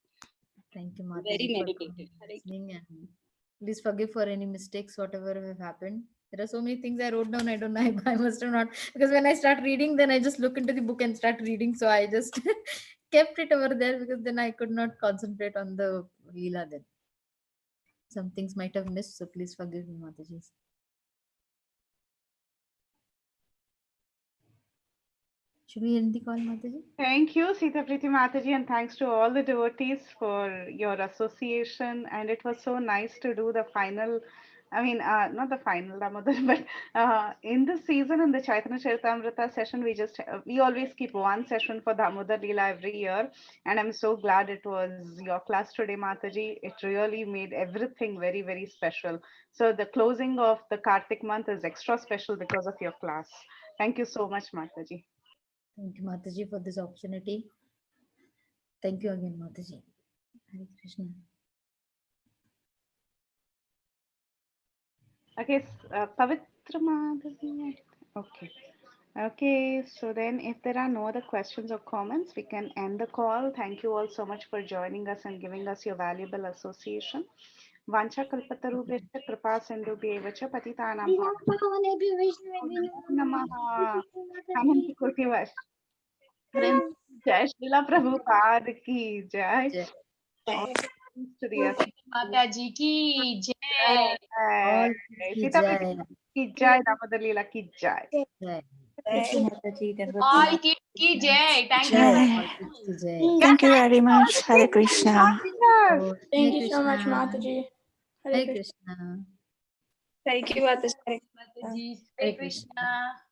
Thank you, Mataji. Very for meditative. listening, and please forgive for any mistakes, whatever have happened. There are so many things I wrote down. I don't know. I must have not, because when I start reading, then I just look into the book and start reading. So I just kept it over there because then I could not concentrate on the Leela then. Some things might have missed, so please forgive me, Mataji. Should we end the call, Mataji? Thank you, Sita Priti Mataji, and thanks to all the devotees for your association. And it was so nice to do the final I mean, not the final Damodar, but in this season, in the Chaitanya Charitamrita session, we always keep one session for Damodar Leela every year. And I'm so glad it was your class today, Mataji. It really made everything very, very special. So the closing of the Kartik month is extra special because of your class. Thank you so much, Mataji. Thank you, Mataji, for this opportunity. Thank you again, Mataji. Hare Krishna. Okay, Pavitra Madhavi. Okay. Okay, so then if there are no other questions or comments, we can end the call. Thank you all so much for joining us and giving us your valuable association. Vancha kalpatarubhescha kripa sindhubhyevacha patitanam namaha. Ananta Koti Vash. Jai Srila Prabhupada ki jai. Jai. All to the Mataji ki jai. All Jai. ki Sita jai. ki jai. Damodar Leela ki jai. Jai. Thank you, Mataji. Dandavat All Pranam. kids ki jai. Thank you. Jai. All ki jai. Thank you very much. Hare Krishna. Yes. Oh, Thank Hare you so much, Krishna. Mataji. Hare Krishna. Thank you, Mataji. Mataji. Hare Hare Krishna. Krishna.